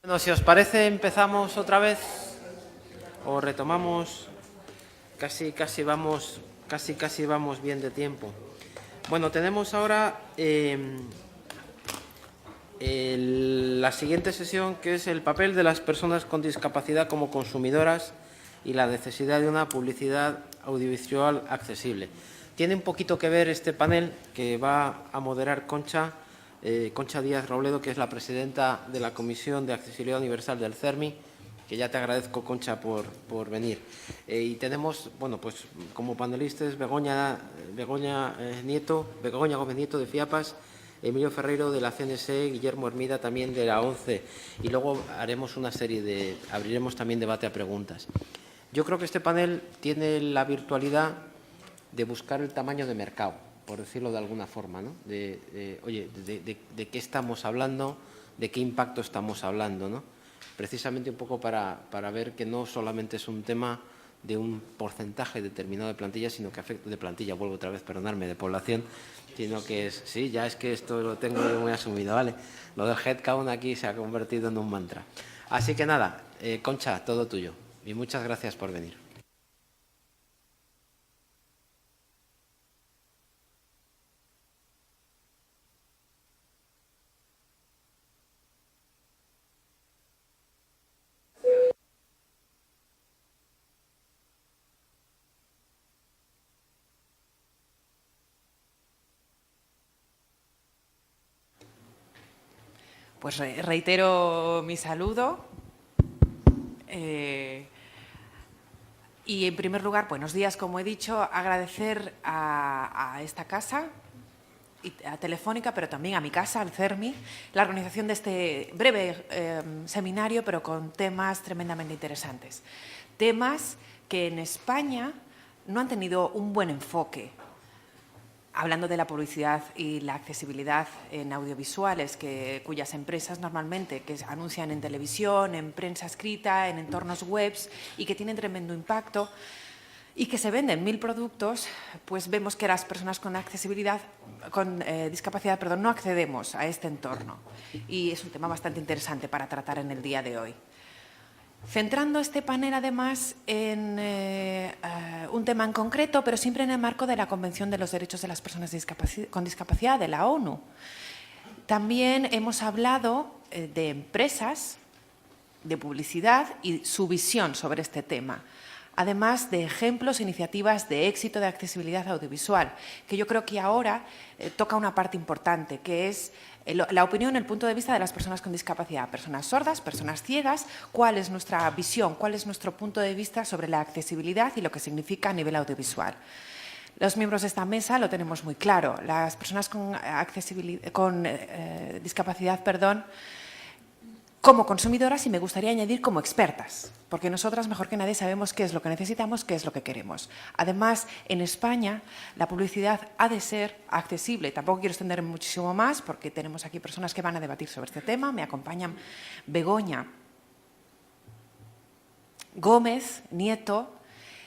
Bueno, si os parece, empezamos otra vez o retomamos. Casi vamos bien de tiempo. Bueno, tenemos ahora la siguiente sesión, que es el papel de las personas con discapacidad como consumidoras y la necesidad de una publicidad audiovisual accesible. Tiene un poquito que ver este panel que va a moderar Concha Díaz Robledo, que es la presidenta de la Comisión de Accesibilidad Universal del CERMI, que ya te agradezco, Concha, por venir. Y tenemos, bueno, pues como panelistas Begoña Gómez Nieto de FIAPAS, Emilio Ferreiro de la CNSE, Guillermo Hermida también de la ONCE, y luego haremos abriremos también debate a preguntas. Yo creo que este panel tiene la virtualidad de buscar el tamaño de mercado, por decirlo de alguna forma, ¿no? De qué estamos hablando, de qué impacto estamos hablando, ¿no? Precisamente un poco para ver que no solamente es un tema de un porcentaje determinado de plantilla, sino que afecta de plantilla, vuelvo otra vez, perdonadme, de población, sino que es, sí, ya es que esto lo tengo yo muy asumido, ¿vale? Lo del headcount aquí se ha convertido en un mantra. Así que nada, Concha, todo tuyo. Y muchas gracias por venir. Pues reitero mi saludo y, en primer lugar, buenos días, como he dicho, agradecer a esta casa, a Telefónica, pero también a mi casa, al CERMI, la organización de este breve seminario, pero con temas tremendamente interesantes. Temas que en España no han tenido un buen enfoque. Hablando de la publicidad y la accesibilidad en audiovisuales, cuyas empresas normalmente que anuncian en televisión, en prensa escrita, en entornos webs y que tienen tremendo impacto y que se venden 1000 productos, pues vemos que las personas con discapacidad no accedemos a este entorno. Y es un tema bastante interesante para tratar en el día de hoy. Centrando este panel, además, en un tema en concreto, pero siempre en el marco de la Convención de los Derechos de las Personas con Discapacidad de la ONU. También hemos hablado de empresas, de publicidad y su visión sobre este tema, además de ejemplos e iniciativas de éxito de accesibilidad audiovisual, que yo creo que ahora toca una parte importante, que es la opinión, el punto de vista de las personas con discapacidad, personas sordas, personas ciegas, cuál es nuestra visión, cuál es nuestro punto de vista sobre la accesibilidad y lo que significa a nivel audiovisual. Los miembros de esta mesa lo tenemos muy claro. Las personas con discapacidad, como consumidoras, y me gustaría añadir como expertas, porque nosotras mejor que nadie sabemos qué es lo que necesitamos, qué es lo que queremos. Además, en España la publicidad ha de ser accesible. Tampoco quiero extender muchísimo más porque tenemos aquí personas que van a debatir sobre este tema. Me acompañan Begoña Gómez Nieto.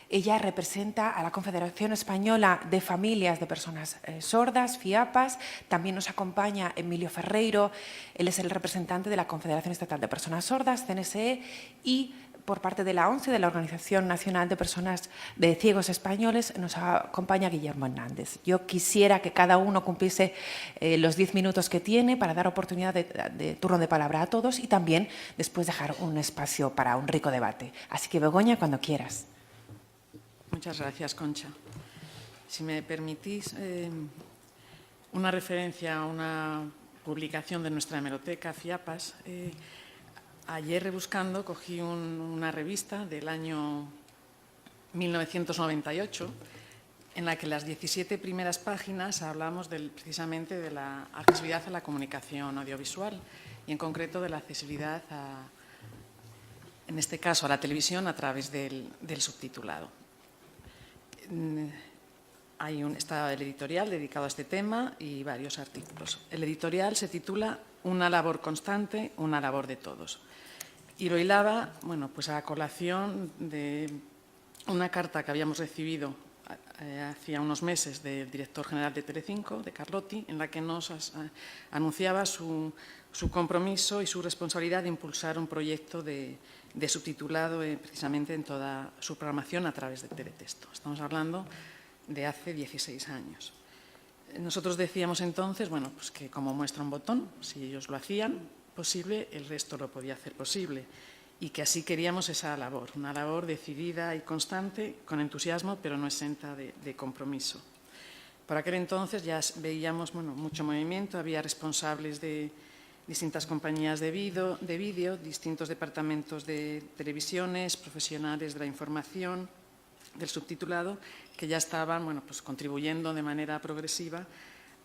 Ella representa a la Confederación Española de Familias de Personas Sordas, FIAPAS. También nos acompaña Emilio Ferreiro. Él es el representante de la Confederación Estatal de Personas Sordas, CNSE, y por parte de la ONCE, de la Organización Nacional de Personas de Ciegos Españoles, nos acompaña Guillermo Hernández. Yo quisiera que cada uno cumpliese los 10 minutos que tiene para dar oportunidad de turno de palabra a todos y también después dejar un espacio para un rico debate. Así que, Begoña, cuando quieras. Muchas gracias, Concha. Si me permitís, una referencia a una publicación de nuestra hemeroteca, FIAPAS. Ayer, rebuscando, cogí una revista del año 1998, en la que las 17 primeras páginas hablamos precisamente de la accesibilidad a la comunicación audiovisual y, en concreto, de la accesibilidad, en este caso, a la televisión a través del subtitulado. Está el editorial dedicado a este tema y varios artículos. El editorial se titula «Una labor constante, una labor de todos». Y lo hilaba, bueno, pues a colación de una carta que habíamos recibido hacía unos meses del director general de Telecinco, de Carlotti, en la que nos anunciaba su su compromiso y su responsabilidad de impulsar un proyecto de subtitulado precisamente en toda su programación a través de teletexto. Estamos hablando de hace 16 años. Nosotros decíamos entonces, bueno, pues que como muestra un botón, si ellos lo hacían posible, el resto lo podía hacer posible, y que así queríamos esa labor, una labor decidida y constante, con entusiasmo, pero no exenta de compromiso. Por aquel entonces ya veíamos mucho movimiento, había responsables de distintas compañías de vídeo, distintos departamentos de televisiones, profesionales de la información, del subtitulado, que ya estaban pues contribuyendo de manera progresiva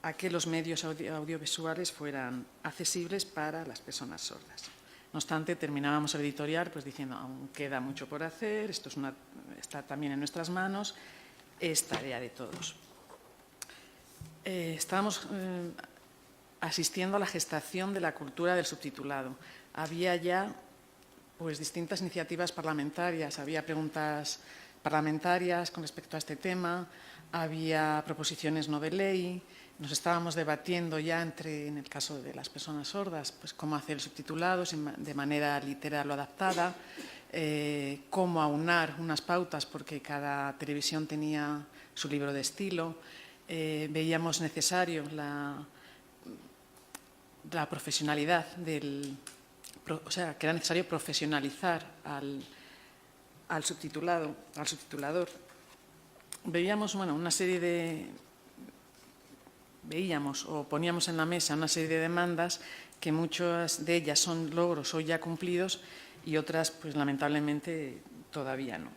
a que los medios audiovisuales fueran accesibles para las personas sordas. No obstante, terminábamos el editorial pues diciendo, aún queda mucho por hacer, esto está también en nuestras manos, es tarea de todos. Estábamos asistiendo a la gestación de la cultura del subtitulado. Había ya pues distintas iniciativas parlamentarias, había preguntas parlamentarias con respecto a este tema, había proposiciones no de ley, nos estábamos debatiendo ya en el caso de las personas sordas, pues cómo hacer el subtitulado de manera literal o adaptada, cómo aunar unas pautas porque cada televisión tenía su libro de estilo. Veíamos necesario la profesionalidad o sea, que era necesario profesionalizar al subtitulador. Veíamos una serie de... Veíamos o poníamos en la mesa una serie de demandas que muchas de ellas son logros hoy ya cumplidos y otras, pues lamentablemente, todavía no.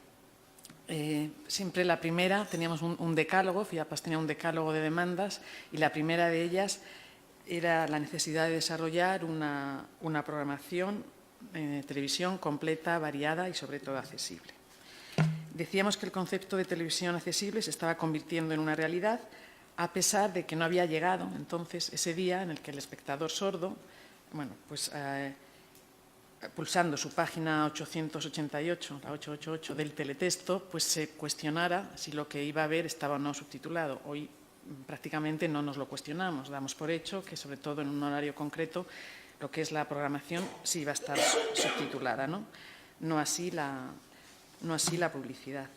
Siempre la primera, teníamos un decálogo, FIAPAS tenía un decálogo de demandas y la primera de ellas era la necesidad de desarrollar una programación en televisión completa, variada y sobre todo accesible. Decíamos que el concepto de televisión accesible se estaba convirtiendo en una realidad a pesar de que no había llegado entonces ese día en el que el espectador sordo, pulsando su página 888, la 888 del teletexto, pues se cuestionara si lo que iba a ver estaba o no subtitulado. Hoy prácticamente no nos lo cuestionamos, damos por hecho que sobre todo en un horario concreto lo que es la programación sí iba a estar subtitulada, no así la publicidad.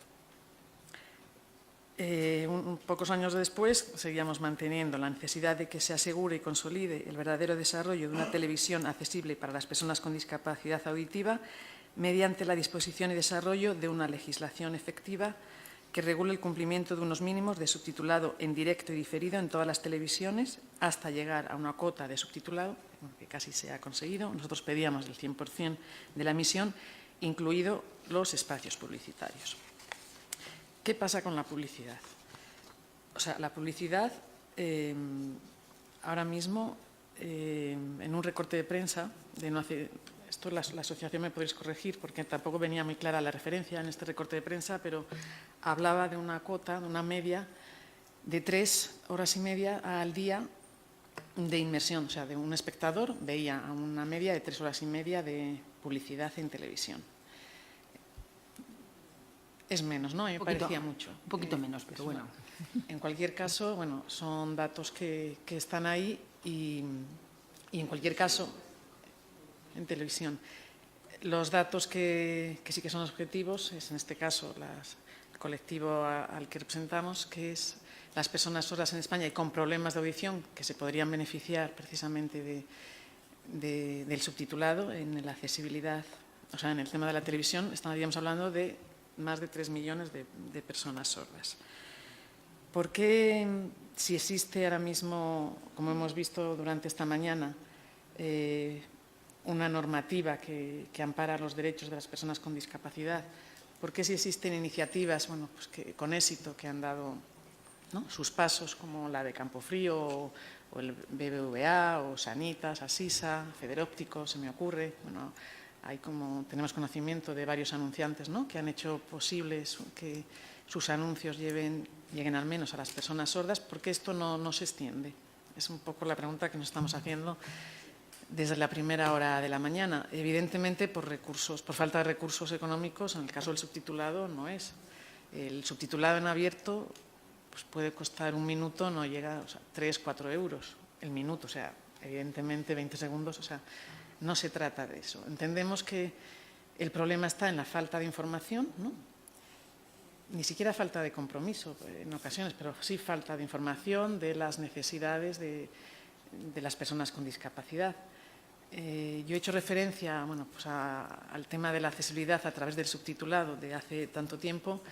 Pocos años después seguíamos manteniendo la necesidad de que se asegure y consolide el verdadero desarrollo de una televisión accesible para las personas con discapacidad auditiva mediante la disposición y desarrollo de una legislación efectiva que regule el cumplimiento de unos mínimos de subtitulado en directo y diferido en todas las televisiones hasta llegar a una cuota de subtitulado, que casi se ha conseguido. Nosotros pedíamos el 100% de la emisión, incluido los espacios publicitarios. ¿Qué pasa con la publicidad? O sea, la publicidad ahora mismo en un recorte de prensa, esto la asociación me podéis corregir porque tampoco venía muy clara la referencia en este recorte de prensa, pero hablaba de una cuota, de una media de 3 horas y media al día de inmersión, o sea, de un espectador veía a una media de 3 horas y media de publicidad en televisión. Es menos, ¿no? Me parecía mucho. Un poquito menos, pero bueno. En cualquier caso, son datos que están ahí y en cualquier caso, en televisión. Los datos que sí que son objetivos es, en este caso, el colectivo al que representamos, que es las personas sordas en España y con problemas de audición que se podrían beneficiar precisamente del subtitulado en la accesibilidad, o sea, en el tema de la televisión, estaríamos hablando de más de 3 millones de personas sordas. ¿Por qué, si existe ahora mismo, como hemos visto durante esta mañana, una normativa que ampara los derechos de las personas con discapacidad, por qué si existen iniciativas con éxito que han dado sus pasos, como la de Campofrío o el BBVA o Sanitas, Asisa, Federóptico, se me ocurre, tenemos conocimiento de varios anunciantes que han hecho posible que sus anuncios lleguen al menos a las personas sordas. ¿Por qué esto no se extiende? Es un poco la pregunta que nos estamos haciendo desde la primera hora de la mañana. Evidentemente por falta de recursos económicos, en el caso del subtitulado no es. El subtitulado en abierto pues puede costar un minuto, no llega a 3-4 euros el minuto, o sea, evidentemente 20 segundos, o sea, no se trata de eso. Entendemos que el problema está en la falta de información, ¿no? Ni siquiera falta de compromiso en ocasiones, pero sí falta de información de las necesidades de las personas con discapacidad. Yo he hecho referencia pues al tema de la accesibilidad a través del subtitulado de hace tanto tiempo,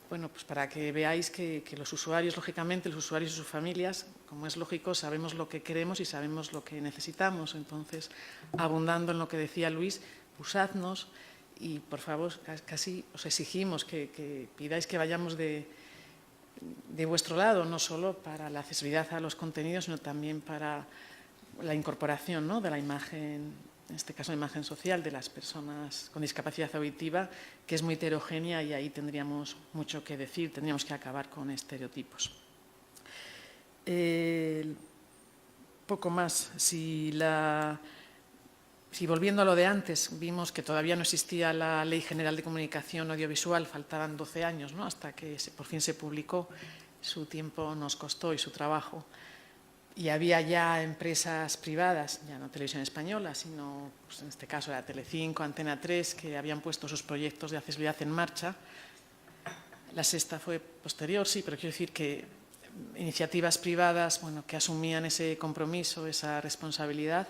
bueno, pues para que veáis que los usuarios, lógicamente, los usuarios y sus familias, como es lógico, sabemos lo que queremos y sabemos lo que necesitamos. Entonces, abundando en lo que decía Luis, usadnos y, por favor, casi os exigimos que pidáis que vayamos de vuestro lado, no solo para la accesibilidad a los contenidos, sino también para la incorporación, ¿no?, de la imagen, en este caso la imagen social de las personas con discapacidad auditiva, que es muy heterogénea y ahí tendríamos mucho que decir, tendríamos que acabar con estereotipos. Poco más. Si volviendo a lo de antes, vimos que todavía no existía la Ley General de Comunicación Audiovisual, faltaban 12 años, ¿no?, hasta que por fin se publicó, su tiempo nos costó y su trabajo. Y había ya empresas privadas, ya no Televisión Española, sino pues en este caso era Telecinco, Antena 3, que habían puesto sus proyectos de accesibilidad en marcha. La Sexta fue posterior, sí, pero quiero decir que iniciativas privadas, bueno, que asumían ese compromiso, esa responsabilidad,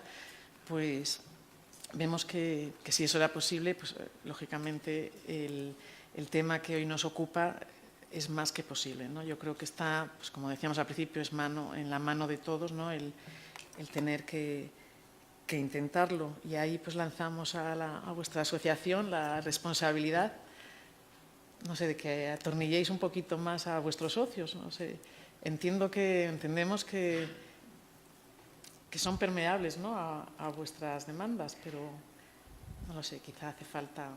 pues vemos que si eso era posible, pues lógicamente el tema que hoy nos ocupa es más que posible, ¿no? Yo creo que está, pues como decíamos al principio, es en la mano de todos, ¿no?, el tener que intentarlo. Y ahí pues lanzamos a vuestra asociación la responsabilidad, no sé, de que atornilléis un poquito más a vuestros socios, no sé. Entendemos que son permeables, ¿no?, a vuestras demandas, pero no lo sé, quizá hace falta.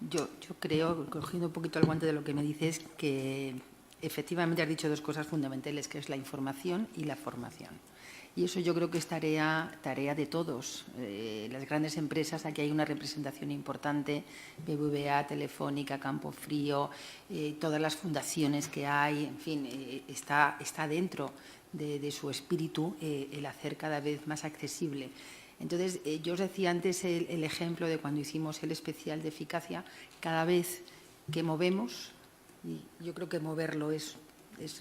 Yo creo, cogiendo un poquito el guante de lo que me dices, que efectivamente has dicho dos cosas fundamentales, que es la información y la formación. Y eso yo creo que es tarea de todos. Las grandes empresas, aquí hay una representación importante, BBVA, Telefónica, Campofrío, todas las fundaciones que hay, en fin, está dentro de su espíritu el hacer cada vez más accesible. Entonces, yo os decía antes el ejemplo de cuando hicimos el especial de eficacia, cada vez que movemos, y yo creo que moverlo es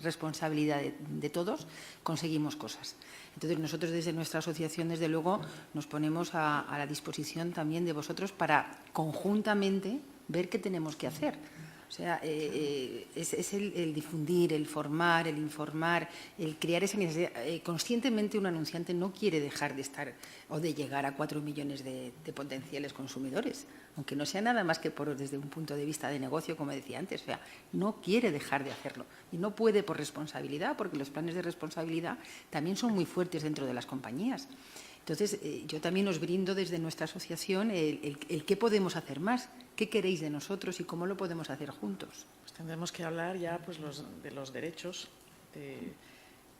responsabilidad de todos, conseguimos cosas. Entonces, nosotros desde nuestra asociación, desde luego, nos ponemos a la disposición también de vosotros para conjuntamente ver qué tenemos que hacer. O sea, es el difundir, el formar, el informar, el crear esa necesidad. Conscientemente un anunciante no quiere dejar de estar o de llegar a 4 millones de potenciales consumidores, aunque no sea nada más que desde un punto de vista de negocio, como decía antes. O sea, no quiere dejar de hacerlo y no puede por responsabilidad, porque los planes de responsabilidad también son muy fuertes dentro de las compañías. Entonces, yo también os brindo desde nuestra asociación el qué podemos hacer más, qué queréis de nosotros y cómo lo podemos hacer juntos. Pues tendremos que hablar ya pues, de los derechos,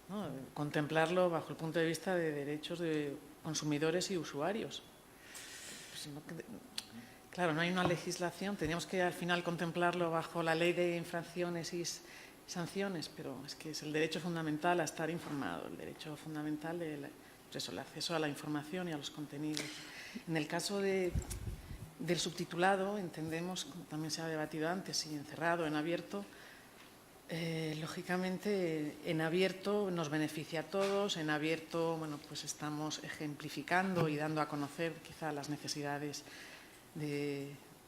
¿no?, contemplarlo bajo el punto de vista de derechos de consumidores y usuarios. Pues, claro, no hay una legislación, tendríamos que al final contemplarlo bajo la ley de infracciones y sanciones, pero es que es el derecho fundamental a estar informado, el derecho fundamental el acceso a la información y a los contenidos. En el caso del subtitulado, entendemos, como también se ha debatido antes, si en cerrado o en abierto, lógicamente en abierto nos beneficia a todos, en abierto, bueno, pues estamos ejemplificando y dando a conocer quizá las necesidades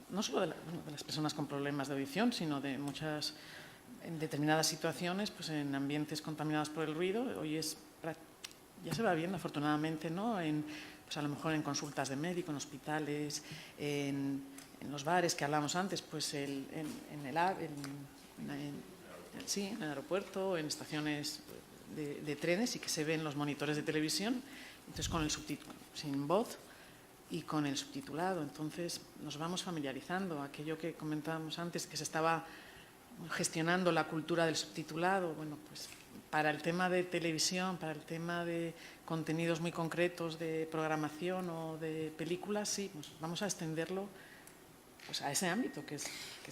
no solo de las personas con problemas de audición, sino de muchas, en determinadas situaciones, pues en ambientes contaminados por el ruido. Hoy ya se va viendo, afortunadamente, ¿no?, pues a lo mejor en consultas de médico, en hospitales, en los bares que hablamos antes, pues en el aeropuerto, en estaciones de trenes, y que se ven los monitores de televisión, entonces con el subtítulo, sin voz y con el subtitulado. Entonces nos vamos familiarizando. Aquello que comentábamos antes, que se estaba gestionando la cultura del subtitulado, bueno, pues para el tema de televisión, para el tema de contenidos muy concretos de programación o de películas, sí, pues vamos a extenderlo pues a ese ámbito que es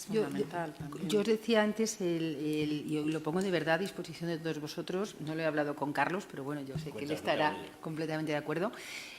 Yo fundamental también. os decía antes, yo lo pongo de verdad a disposición de todos vosotros. No lo he hablado con Carlos, pero bueno, yo sé que él estará completamente de acuerdo.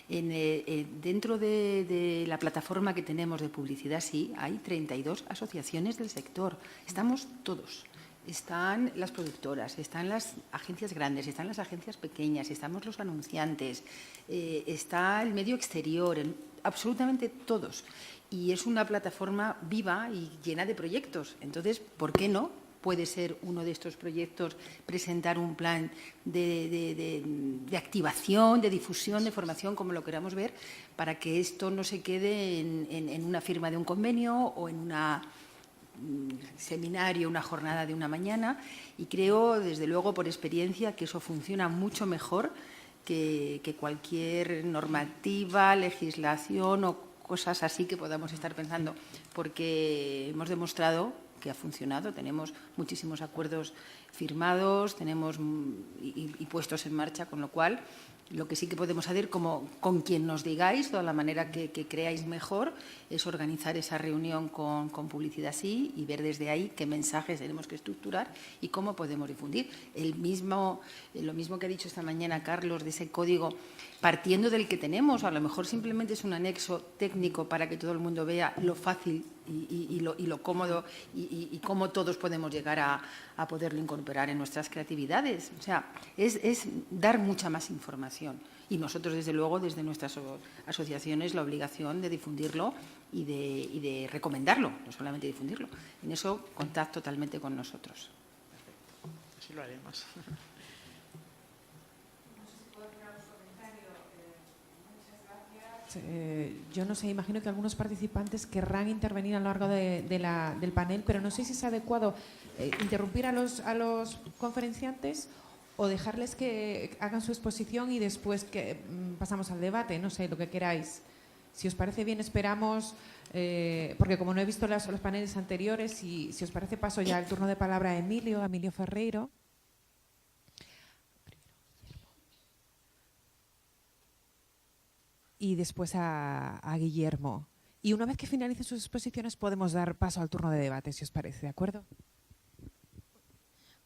Dentro de la plataforma que tenemos de publicidad, sí, hay 32 asociaciones del sector. Estamos todos. Están las productoras, están las agencias grandes, están las agencias pequeñas, estamos los anunciantes, está el medio exterior, absolutamente todos. Y es una plataforma viva y llena de proyectos. Entonces, ¿por qué no puede ser uno de estos proyectos presentar un plan de activación, de difusión, de formación, como lo queramos ver, para que esto no se quede en una firma de un convenio o en una seminario, una jornada de una mañana? Y creo, desde luego, por experiencia, que eso funciona mucho mejor que cualquier normativa, legislación o cosas así que podamos estar pensando, porque hemos demostrado que ha funcionado, tenemos muchísimos acuerdos firmados, tenemos y puestos en marcha, con lo cual lo que sí que podemos hacer, como con quien nos digáis, de la manera que creáis mejor, es organizar esa reunión con Publicidad Sí y ver desde ahí qué mensajes tenemos que estructurar y cómo podemos difundir. Lo mismo que ha dicho esta mañana Carlos, de ese código, partiendo del que tenemos, a lo mejor simplemente es un anexo técnico para que todo el mundo vea lo fácil y lo cómodo y cómo todos podemos llegar a poderlo incorporar en nuestras creatividades. O sea, es dar mucha más información. Y nosotros, desde luego, desde nuestras asociaciones, la obligación de difundirlo y de recomendarlo, no solamente difundirlo. En eso, contad totalmente con nosotros. Así lo haremos. Yo no sé, imagino que algunos participantes querrán intervenir a lo largo del panel, pero no sé si es adecuado interrumpir a los conferenciantes o dejarles que hagan su exposición y después que pasamos al debate, no sé, lo que queráis. Si os parece bien, esperamos, porque como no he visto los paneles anteriores, y si os parece, paso ya el turno de palabra a Emilio Ferreiro. Y después a Guillermo. Y una vez que finalicen sus exposiciones podemos dar paso al turno de debate, si os parece, ¿de acuerdo?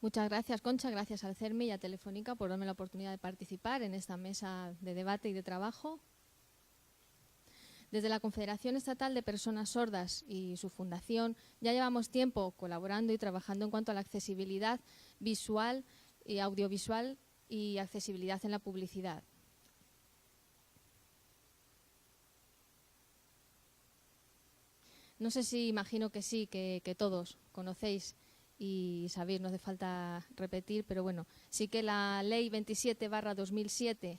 Muchas gracias, Concha. Gracias al CERMI y a Telefónica por darme la oportunidad de participar en esta mesa de debate y de trabajo. Desde la Confederación Estatal de Personas Sordas y su fundación ya llevamos tiempo colaborando y trabajando en cuanto a la accesibilidad visual y audiovisual y accesibilidad en la publicidad. No sé si, imagino que sí, que todos conocéis y sabéis, no hace falta repetir, pero bueno, sí que la Ley 27/2007,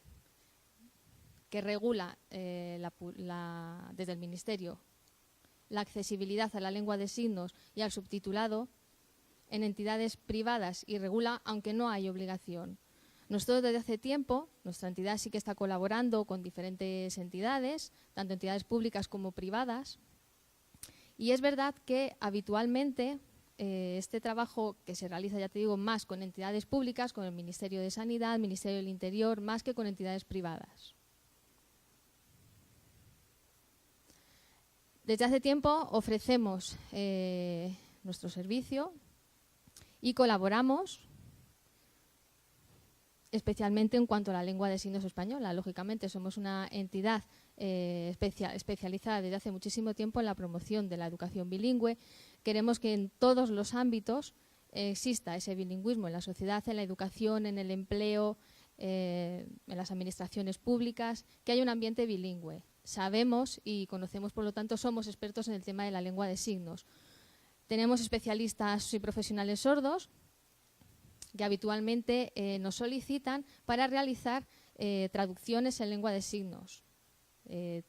que regula desde el Ministerio la accesibilidad a la lengua de signos y al subtitulado en entidades privadas y regula, aunque no hay obligación. Nosotros desde hace tiempo, nuestra entidad sí que está colaborando con diferentes entidades, tanto entidades públicas como privadas. Y es verdad que habitualmente este trabajo que se realiza, ya te digo, más con entidades públicas, con el Ministerio de Sanidad, Ministerio del Interior, más que con entidades privadas. Desde hace tiempo ofrecemos nuestro servicio y colaboramos especialmente en cuanto a la lengua de signos española. Lógicamente somos una entidad especializada desde hace muchísimo tiempo en la promoción de la educación bilingüe. Queremos que en todos los ámbitos exista ese bilingüismo en la sociedad, en la educación, en el empleo, en las administraciones públicas, que haya un ambiente bilingüe. Sabemos y conocemos, por lo tanto, somos expertos en el tema de la lengua de signos. Tenemos especialistas y profesionales sordos que habitualmente nos solicitan para realizar traducciones en lengua de signos,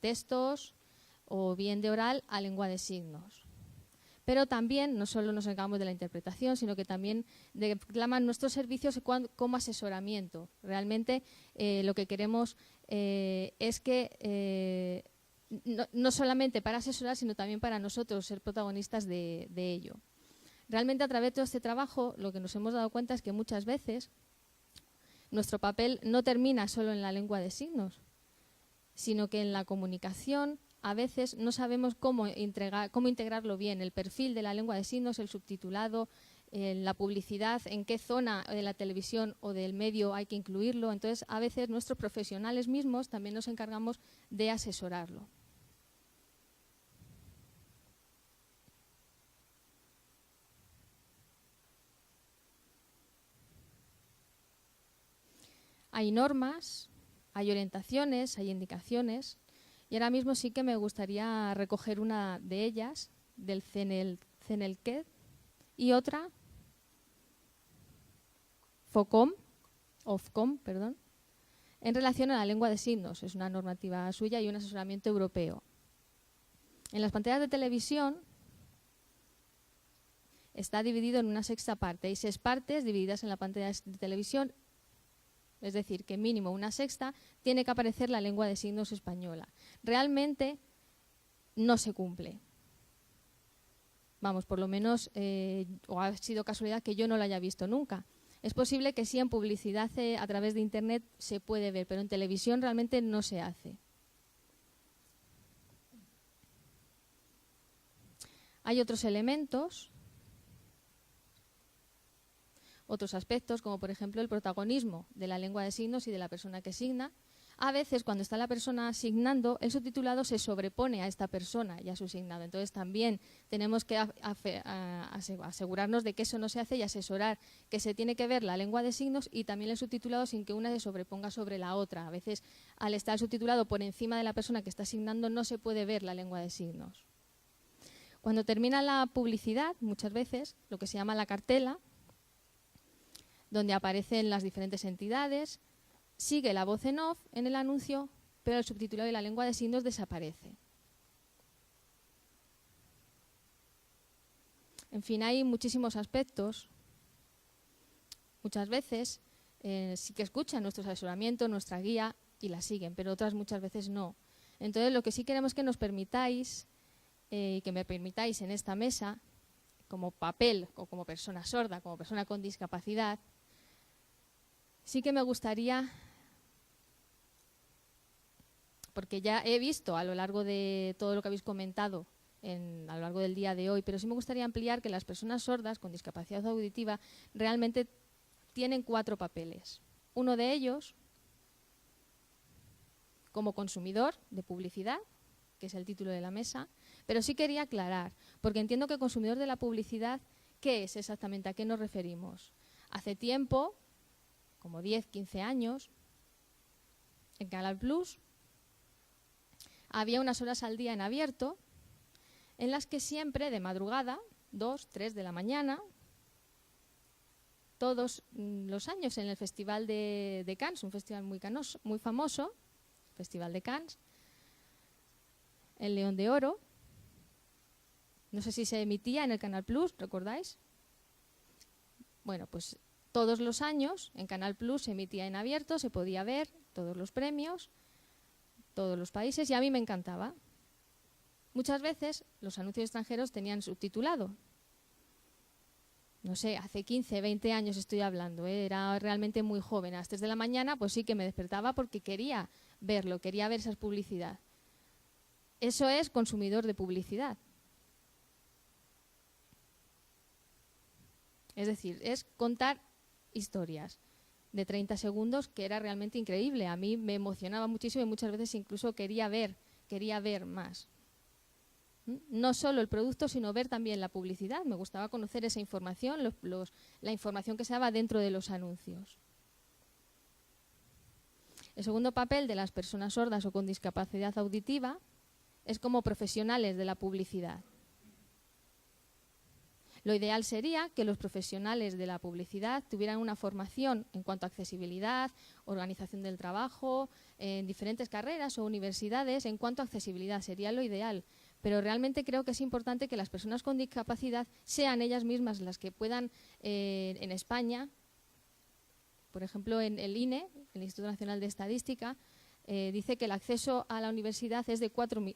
textos o bien de oral a lengua de signos. Pero también no solo nos encargamos de la interpretación, sino que también reclaman nuestros servicios como asesoramiento. Realmente lo que queremos es que no solamente para asesorar, sino también para nosotros ser protagonistas de ello. Realmente a través de todo este trabajo lo que nos hemos dado cuenta es que muchas veces nuestro papel no termina solo en la lengua de signos, sino que en la comunicación a veces no sabemos cómo integrarlo bien, el perfil de la lengua de signos, el subtitulado, la publicidad, en qué zona de la televisión o del medio hay que incluirlo. Entonces, a veces nuestros profesionales mismos también nos encargamos de asesorarlo. Hay normas, hay orientaciones, hay indicaciones, y ahora mismo sí que me gustaría recoger una de ellas, del CNELCED, y otra, Ofcom, en relación a la lengua de signos. Es una normativa suya y un asesoramiento europeo. En las pantallas de televisión está dividido en una sexta parte. Hay 6 partes divididas en la pantalla de televisión. Es decir, que mínimo una sexta tiene que aparecer la lengua de signos española. Realmente no se cumple. Vamos, por lo menos, o ha sido casualidad que yo no lo haya visto nunca. Es posible que sí en publicidad a través de Internet se puede ver, pero en televisión realmente no se hace. Hay otros elementos, otros aspectos, como por ejemplo el protagonismo de la lengua de signos y de la persona que signa. A veces, cuando está la persona signando, el subtitulado se sobrepone a esta persona y a su signado. Entonces, también tenemos que asegurarnos de que eso no se hace y asesorar que se tiene que ver la lengua de signos y también el subtitulado sin que una se sobreponga sobre la otra. A veces, al estar el subtitulado por encima de la persona que está signando, no se puede ver la lengua de signos. Cuando termina la publicidad, muchas veces, lo que se llama la cartela, donde aparecen las diferentes entidades, sigue la voz en off en el anuncio, pero el subtitulado y la lengua de signos desaparece. En fin, hay muchísimos aspectos. Muchas veces sí que escuchan nuestro asesoramiento, nuestra guía y la siguen, pero otras muchas veces no. Entonces, lo que sí queremos que nos permitáis y que me permitáis en esta mesa, como papel o como persona sorda, como persona con discapacidad, sí que me gustaría, porque ya he visto a lo largo de todo lo que habéis comentado a lo largo del día de hoy, pero sí me gustaría ampliar que las personas sordas con discapacidad auditiva realmente tienen 4 papeles. Uno de ellos, como consumidor de publicidad, que es el título de la mesa, pero sí quería aclarar, porque entiendo que consumidor de la publicidad, ¿qué es exactamente? ¿A qué nos referimos? Hace tiempo, como 10, 15 años, en Canal Plus había unas horas al día en abierto en las que siempre de madrugada, 2, 3 de la mañana, todos los años en el Festival de Cannes, un festival muy famoso, Festival de Cannes, el León de Oro, no sé si se emitía en el Canal Plus, ¿recordáis? Bueno, pues todos los años en Canal Plus se emitía en abierto, se podía ver todos los premios, todos los países, y a mí me encantaba. Muchas veces los anuncios extranjeros tenían subtitulado. No sé, hace 15, 20 años estoy hablando, era realmente muy joven. A las 3 de la mañana pues sí que me despertaba porque quería verlo, quería ver esa publicidad. Eso es consumidor de publicidad. Es decir, es contar historias de 30 segundos que era realmente increíble. A mí me emocionaba muchísimo y muchas veces incluso quería ver más. No solo el producto, sino ver también la publicidad. Me gustaba conocer esa información, la información que se daba dentro de los anuncios. El segundo papel de las personas sordas o con discapacidad auditiva es como profesionales de la publicidad. Lo ideal sería que los profesionales de la publicidad tuvieran una formación en cuanto a accesibilidad, organización del trabajo, en diferentes carreras o universidades en cuanto a accesibilidad. Sería lo ideal. Pero realmente creo que es importante que las personas con discapacidad sean ellas mismas las que puedan, en España, por ejemplo, en el INE, el Instituto Nacional de Estadística, dice que el acceso a la universidad es de 4.000.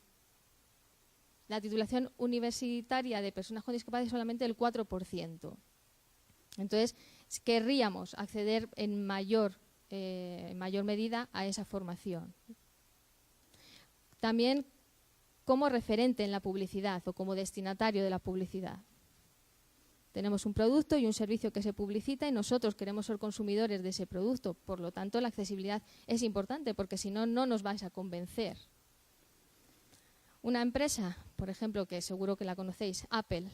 La titulación universitaria de personas con discapacidad es solamente del 4%. Entonces, querríamos acceder en mayor medida a esa formación. También como referente en la publicidad o como destinatario de la publicidad. Tenemos un producto y un servicio que se publicita y nosotros queremos ser consumidores de ese producto. Por lo tanto, la accesibilidad es importante porque si no, no nos vais a convencer. Una empresa, por ejemplo, que seguro que la conocéis, Apple.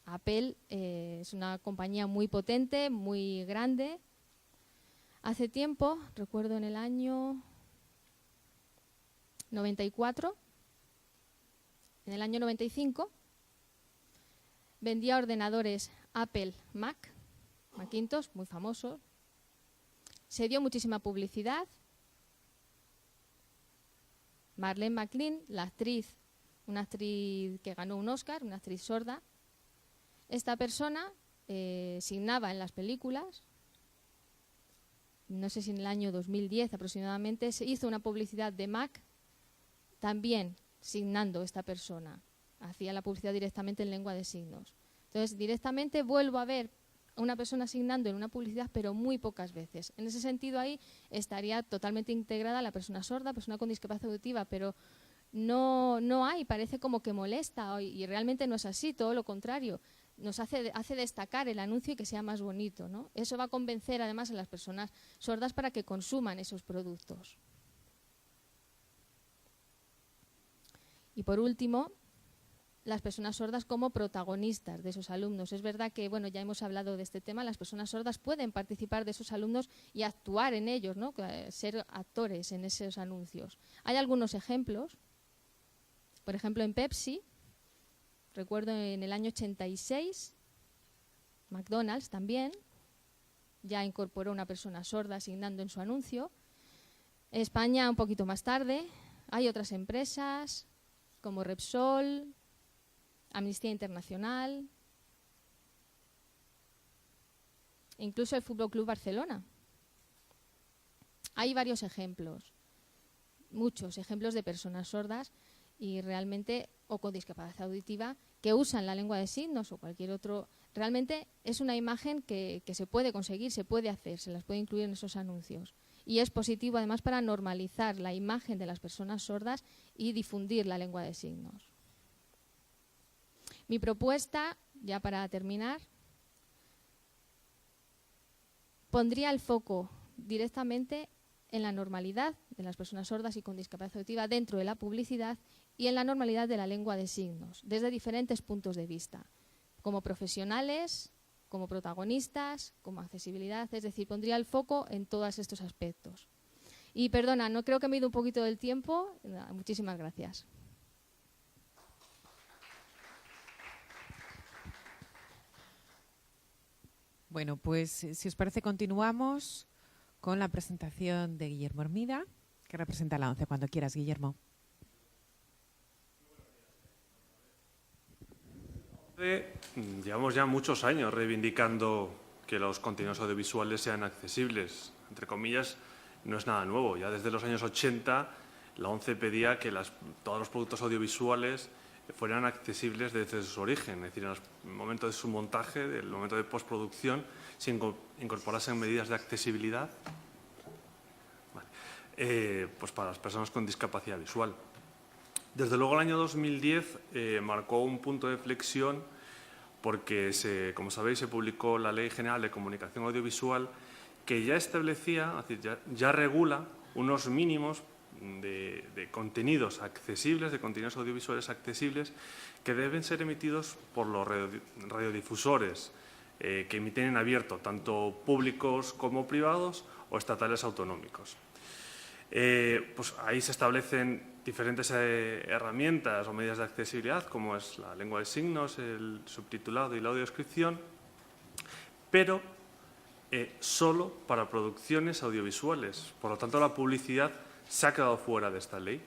Apple es una compañía muy potente, muy grande. Hace tiempo, recuerdo en el año 94, en el año 95, vendía ordenadores Apple Macintosh, muy famosos. Se dio muchísima publicidad. Marlene McLean, la actriz, una actriz que ganó un Oscar, una actriz sorda, esta persona signaba en las películas, no sé si en el año 2010 aproximadamente, se hizo una publicidad de Mac, también signando esta persona. Hacía la publicidad directamente en lengua de signos. Entonces, directamente vuelvo a ver a una persona asignando en una publicidad, pero muy pocas veces. En ese sentido, ahí estaría totalmente integrada la persona sorda, persona con discapacidad auditiva, pero no hay, parece como que molesta, y realmente no es así, todo lo contrario. Nos hace destacar el anuncio y que sea más bonito, ¿no? Eso va a convencer además a las personas sordas para que consuman esos productos. Y por último, las personas sordas como protagonistas de esos alumnos. Es verdad que, bueno, ya hemos hablado de este tema, las personas sordas pueden participar de esos alumnos y actuar en ellos, ¿no? Ser actores en esos anuncios. Hay algunos ejemplos. Por ejemplo, en Pepsi, recuerdo en el año 86, McDonald's también ya incorporó una persona sorda asignando en su anuncio. En España, un poquito más tarde, hay otras empresas como Repsol, Amnistía Internacional, incluso el Fútbol Club Barcelona. Hay varios ejemplos, muchos ejemplos de personas sordas y realmente, o con discapacidad auditiva, que usan la lengua de signos o cualquier otro. Realmente es una imagen que se puede conseguir, se puede hacer, se las puede incluir en esos anuncios. Y es positivo además para normalizar la imagen de las personas sordas y difundir la lengua de signos. Mi propuesta, ya para terminar, pondría el foco directamente en la normalidad de las personas sordas y con discapacidad auditiva dentro de la publicidad y en la normalidad de la lengua de signos, desde diferentes puntos de vista, como profesionales, como protagonistas, como accesibilidad, es decir, pondría el foco en todos estos aspectos. Y perdona, no creo que me he ido un poquito del tiempo. Muchísimas gracias. Bueno, pues si os parece continuamos con la presentación de Guillermo Hermida, que representa la ONCE. Cuando quieras, Guillermo. Llevamos ya muchos años reivindicando que los contenidos audiovisuales sean accesibles. Entre comillas, no es nada nuevo. Ya desde los años 80 la ONCE pedía que todos los productos audiovisuales fueran accesibles desde su origen, es decir, en el momento de su montaje, en el momento de postproducción, se incorporasen medidas de accesibilidad pues para las personas con discapacidad visual. Desde luego el año 2010 marcó un punto de flexión porque, como sabéis, se publicó la Ley General de Comunicación Audiovisual que ya establecía, es decir, ya regula unos mínimos de contenidos accesibles, de contenidos audiovisuales accesibles que deben ser emitidos por los radiodifusores que emiten en abierto, tanto públicos como privados o estatales autonómicos. Pues ahí se establecen diferentes herramientas o medidas de accesibilidad, como es la lengua de signos, el subtitulado y la audiodescripción, pero solo para producciones audiovisuales. Por lo tanto, la publicidad se ha quedado fuera de esta ley.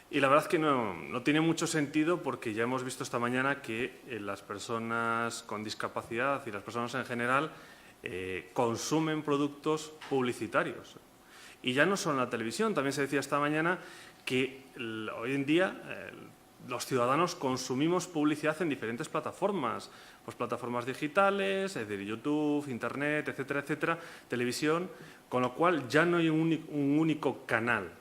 Y la verdad es que no tiene mucho sentido porque ya hemos visto esta mañana que las personas con discapacidad y las personas en general consumen productos publicitarios. Y ya no solo en la televisión, también se decía esta mañana que hoy en día los ciudadanos consumimos publicidad en diferentes plataformas, pues plataformas digitales, es decir, YouTube, Internet, etcétera, etcétera, televisión, con lo cual ya no hay un único canal.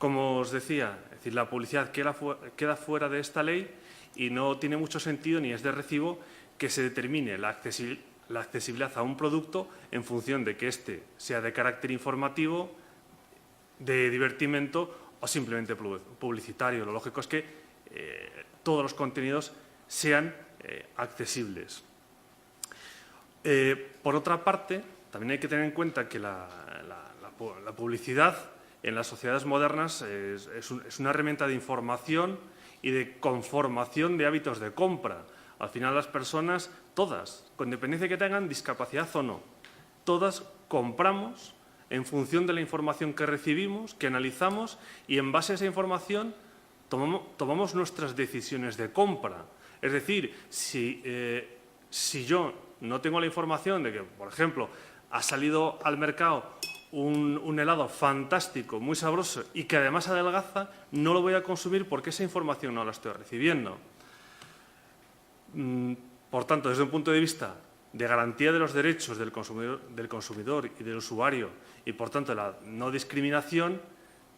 Como os decía, es decir, la publicidad queda fuera de esta ley y no tiene mucho sentido ni es de recibo que se determine la accesibilidad a un producto en función de que éste sea de carácter informativo, de divertimento o simplemente publicitario. Lo lógico es que todos los contenidos sean accesibles. Por otra parte, también hay que tener en cuenta que la publicidad en las sociedades modernas es una herramienta de información y de conformación de hábitos de compra. Al final las personas, todas, con independencia de que tengan discapacidad o no, todas compramos en función de la información que recibimos, que analizamos y en base a esa información tomamos nuestras decisiones de compra. Es decir, si yo no tengo la información de que, por ejemplo, ha salido al mercado un helado fantástico, muy sabroso y que además adelgaza, no lo voy a consumir porque esa información no la estoy recibiendo. Por tanto, desde un punto de vista de garantía de los derechos del consumidor y del usuario y, por tanto, la no discriminación,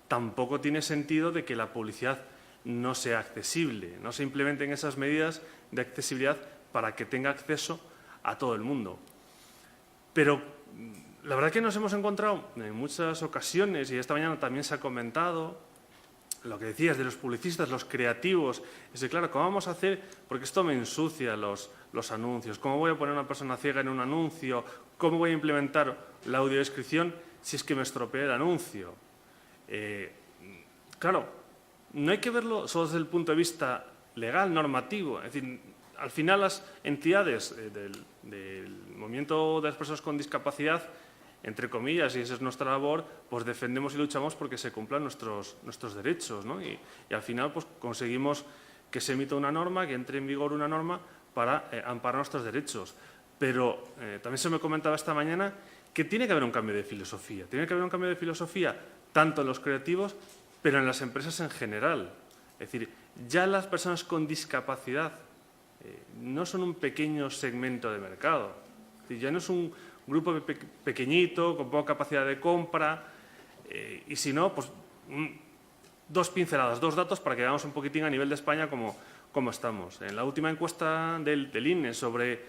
tampoco tiene sentido de que la publicidad no sea accesible, no se implementen esas medidas de accesibilidad para que tenga acceso a todo el mundo. Pero la verdad que nos hemos encontrado en muchas ocasiones, y esta mañana también se ha comentado, lo que decías de los publicistas, los creativos, es de, claro, ¿cómo vamos a hacer? Porque esto me ensucia los anuncios. ¿Cómo voy a poner a una persona ciega en un anuncio? ¿Cómo voy a implementar la audiodescripción si es que me estropea el anuncio? Claro, no hay que verlo solo desde el punto de vista legal, normativo. Es decir, al final las entidades del movimiento de las personas con discapacidad, entre comillas, y esa es nuestra labor, pues defendemos y luchamos porque se cumplan nuestros derechos, ¿no? Y al final pues conseguimos que se emita una norma, que entre en vigor una norma para amparar nuestros derechos. Pero también se me comentaba esta mañana que tiene que haber un cambio de filosofía. Tiene que haber un cambio de filosofía tanto en los creativos, pero en las empresas en general. Es decir, ya las personas con discapacidad no son un pequeño segmento de mercado. Es decir, ya no es un grupo pequeñito, con poca capacidad de compra, y si no, pues dos pinceladas, dos datos para que veamos un poquitín a nivel de España cómo estamos. En la última encuesta del INE sobre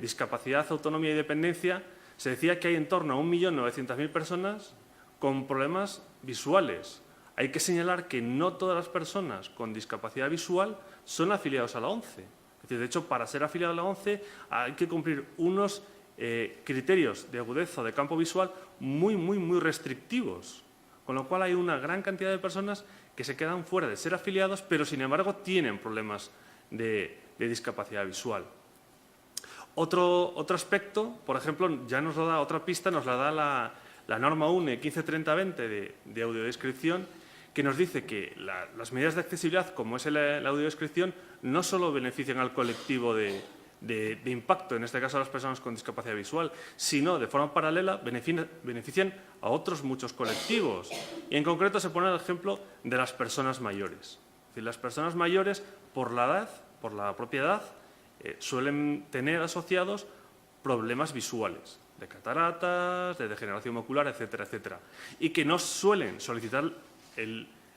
discapacidad, autonomía y dependencia, se decía que hay en torno a 1.900.000 personas con problemas visuales. Hay que señalar que no todas las personas con discapacidad visual son afiliados a la ONCE. Es decir, de hecho, para ser afiliado a la ONCE hay que cumplir unos criterios de agudeza de campo visual muy restrictivos. Con lo cual hay una gran cantidad de personas que se quedan fuera de ser afiliados, pero sin embargo tienen problemas de discapacidad visual. Otro aspecto, por ejemplo, ya nos lo da otra pista, nos la da la norma UNE 153020 de audiodescripción, que nos dice que las medidas de accesibilidad, como es la audiodescripción, no solo benefician al colectivo de impacto, en este caso a las personas con discapacidad visual, sino de forma paralela benefician a otros muchos colectivos. Y en concreto se pone el ejemplo de las personas mayores. Es decir, las personas mayores, por la edad, por la propia edad, suelen tener asociados problemas visuales, de cataratas, de degeneración ocular, etcétera, etcétera. Y que no suelen solicitar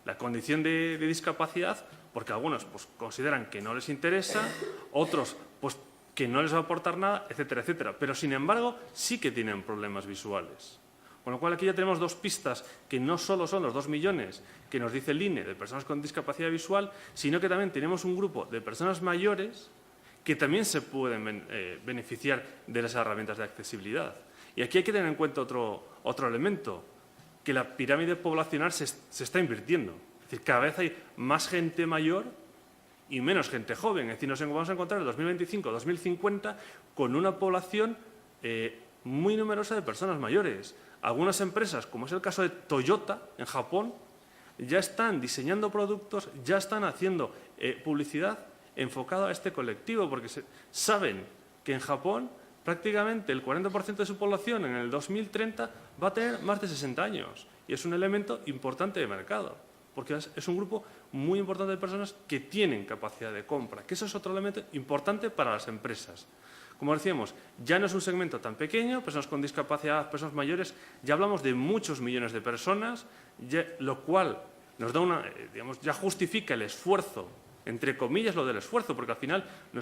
la condición de discapacidad porque algunos pues, consideran que no les interesa, otros pues, que no les va a aportar nada, etcétera, etcétera. Pero, sin embargo, sí que tienen problemas visuales. Con lo cual, aquí ya tenemos dos pistas que no solo son los 2 millones que nos dice el INE de personas con discapacidad visual, sino que también tenemos un grupo de personas mayores que también se pueden beneficiar de las herramientas de accesibilidad. Y aquí hay que tener en cuenta otro elemento, que la pirámide poblacional se está invirtiendo. Es decir, cada vez hay más gente mayor y menos gente joven. Es decir, nos vamos a encontrar en 2025-2050 con una población muy numerosa de personas mayores. Algunas empresas, como es el caso de Toyota en Japón, ya están diseñando productos, ya están haciendo publicidad enfocada a este colectivo, porque saben que en Japón prácticamente el 40% de su población en el 2030 va a tener más de 60 años. Y es un elemento importante de mercado, porque es un grupo muy importante de personas que tienen capacidad de compra, que eso es otro elemento importante para las empresas. como decíamos, ya no es un segmento tan pequeño, personas con discapacidad, personas mayores, ya hablamos de muchos millones de personas, lo cual nos da ya justifica el esfuerzo, entre comillas lo del esfuerzo, porque al final no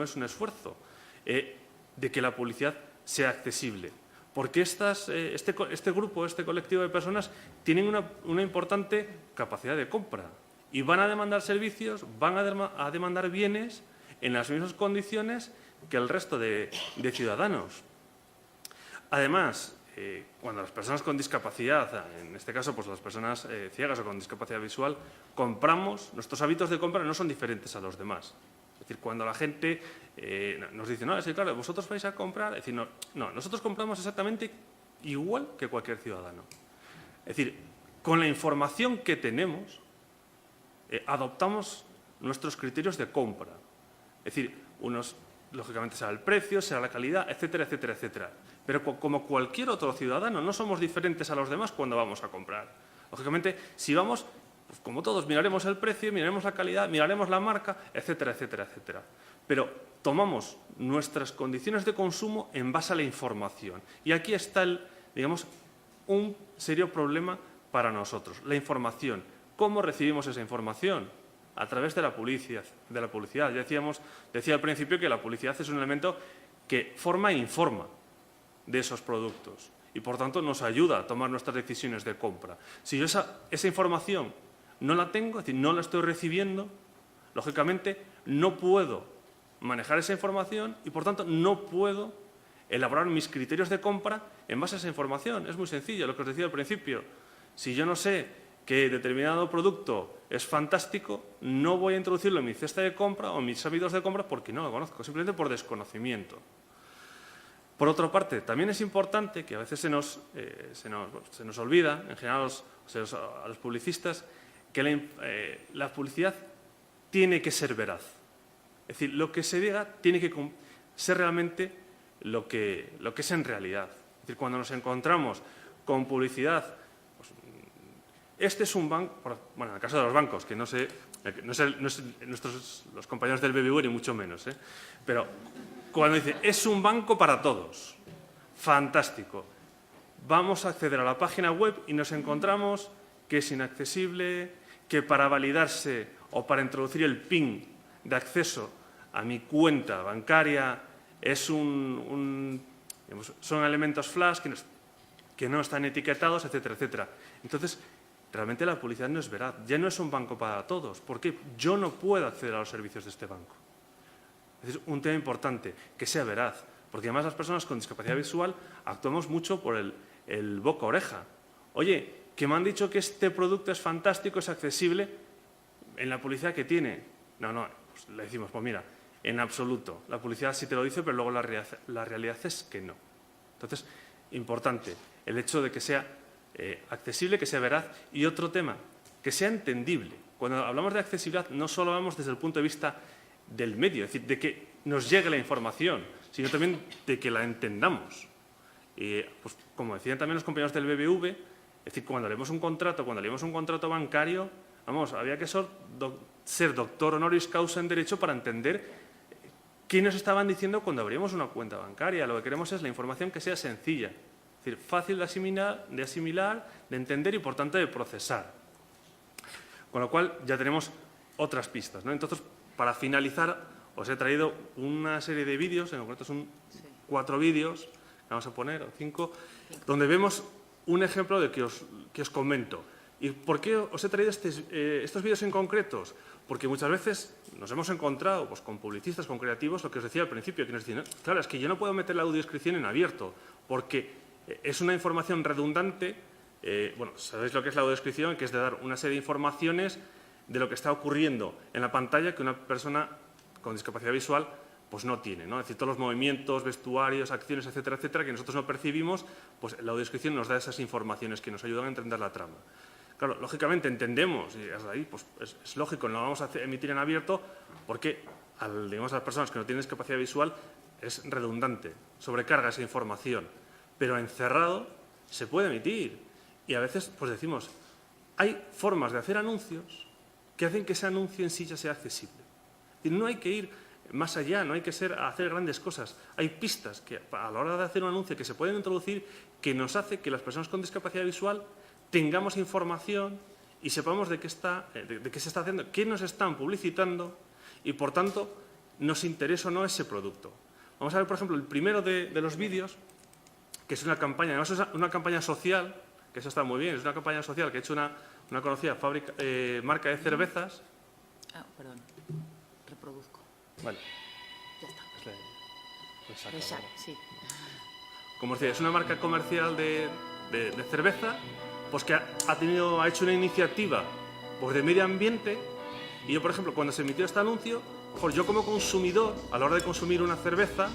es un esfuerzo, de que la publicidad sea accesible. Porque este grupo, este colectivo de personas tienen una importante capacidad de compra y van a demandar servicios, van a demandar bienes en las mismas condiciones que el resto de ciudadanos. Además, cuando las personas con discapacidad, en este caso pues las personas ciegas o con discapacidad visual, compramos, nuestros hábitos de compra no son diferentes a los demás. Es decir, cuando la gente nos dice, no, es que claro, vosotros vais a comprar, es decir, no, nosotros compramos exactamente igual que cualquier ciudadano. Es decir, con la información que tenemos, adoptamos nuestros criterios de compra. Es decir, unos, lógicamente, será el precio, será la calidad, etcétera, etcétera, etcétera. Pero como cualquier otro ciudadano, no somos diferentes a los demás cuando vamos a comprar. Lógicamente, si vamos, pues como todos, miraremos el precio, miraremos la calidad, miraremos la marca, etcétera, etcétera, etcétera. Pero tomamos nuestras condiciones de consumo en base a la información. Y aquí está, digamos, un serio problema para nosotros, la información. ¿Cómo recibimos esa información? A través de la publicidad. Ya decía al principio que la publicidad es un elemento que forma e informa de esos productos y, por tanto, nos ayuda a tomar nuestras decisiones de compra. Si yo esa información no la tengo, es decir, no la estoy recibiendo, lógicamente no puedo manejar esa información y, por tanto, no puedo elaborar mis criterios de compra en base a esa información. Es muy sencillo, lo que os decía al principio. Si yo no sé que determinado producto es fantástico, no voy a introducirlo en mi cesta de compra o en mis hábitos de compra porque no lo conozco, simplemente por desconocimiento. Por otra parte, también es importante, que a veces se nos olvida, en general a los publicistas, que la publicidad tiene que ser veraz. Es decir, lo que se diga tiene que ser realmente lo que es en realidad. Es decir, cuando nos encontramos con publicidad, pues, este es un banco, bueno, en el caso de los bancos, que no sé los compañeros del BBVA ni mucho menos, pero cuando dice, es un banco para todos, fantástico. Vamos a acceder a la página web y nos encontramos que es inaccesible, que para validarse o para introducir el PIN de acceso a mi cuenta bancaria son elementos flash que no están etiquetados, etcétera, etcétera. Entonces, realmente la publicidad no es veraz. Ya no es un banco para todos. ¿Por qué? Yo no puedo acceder a los servicios de este banco. Es un tema importante, que sea veraz. Porque además las personas con discapacidad visual actuamos mucho por el boca-oreja. Oye, que me han dicho que este producto es fantástico, es accesible en la publicidad que tiene. No, pues le decimos, pues mira, en absoluto. La publicidad sí te lo dice, pero luego la realidad es que no. Entonces, importante, el hecho de que sea accesible, que sea veraz. Y otro tema, que sea entendible. Cuando hablamos de accesibilidad, no solo hablamos desde el punto de vista del medio, es decir, de que nos llegue la información, sino también de que la entendamos. Pues, como decían también los compañeros del BBV, es decir, cuando leemos un contrato bancario, vamos, había que ser doctor honoris causa en Derecho para entender qué nos estaban diciendo cuando abrimos una cuenta bancaria. Lo que queremos es la información que sea sencilla, es decir, fácil de asimilar, de entender y, por tanto, de procesar. Con lo cual, ya tenemos otras pistas, ¿no? Entonces, para finalizar, os he traído una serie de vídeos, en concreto son 4 vídeos, que vamos a poner, o 5, donde vemos un ejemplo de que os comento. ¿Y por qué os he traído estos vídeos en concretos? Porque muchas veces nos hemos encontrado pues, con publicistas, con creativos, lo que os decía al principio, que nos dicen, claro, es que yo no puedo meter la audiodescripción en abierto, porque es una información redundante. Bueno, sabéis lo que es la audiodescripción, que es de dar una serie de informaciones de lo que está ocurriendo en la pantalla que una persona con discapacidad visual pues no tiene, ¿no? Es decir, todos los movimientos, vestuarios, acciones, etcétera, etcétera, que nosotros no percibimos, pues la audiodescripción nos da esas informaciones que nos ayudan a entender la trama. Claro, lógicamente entendemos, y hasta ahí pues, es lógico, no lo vamos a emitir en abierto porque digamos, a las personas que no tienen discapacidad visual es redundante, sobrecarga esa información, pero encerrado se puede emitir. Y a veces pues decimos, hay formas de hacer anuncios que hacen que ese anuncio en sí ya sea accesible. Y no hay que ir más allá, no hay que hacer grandes cosas. Hay pistas que a la hora de hacer un anuncio que se pueden introducir que nos hace que las personas con discapacidad visual tengamos información y sepamos de qué se está haciendo, qué nos están publicitando y, por tanto, nos interesa o no ese producto. Vamos a ver, por ejemplo, el primero de los vídeos, que es una campaña, además es una campaña social, que eso está muy bien, es una campaña social que ha hecho una conocida marca de cervezas. Ah, perdón, reproduzco. Vale. Ya está. Pues De Shaq, sí. Como os decía, es una marca comercial de cerveza, pues que ha hecho una iniciativa pues, de medio ambiente. Y yo, por ejemplo, cuando se emitió este anuncio, mejor yo como consumidor, a la hora de consumir una cerveza,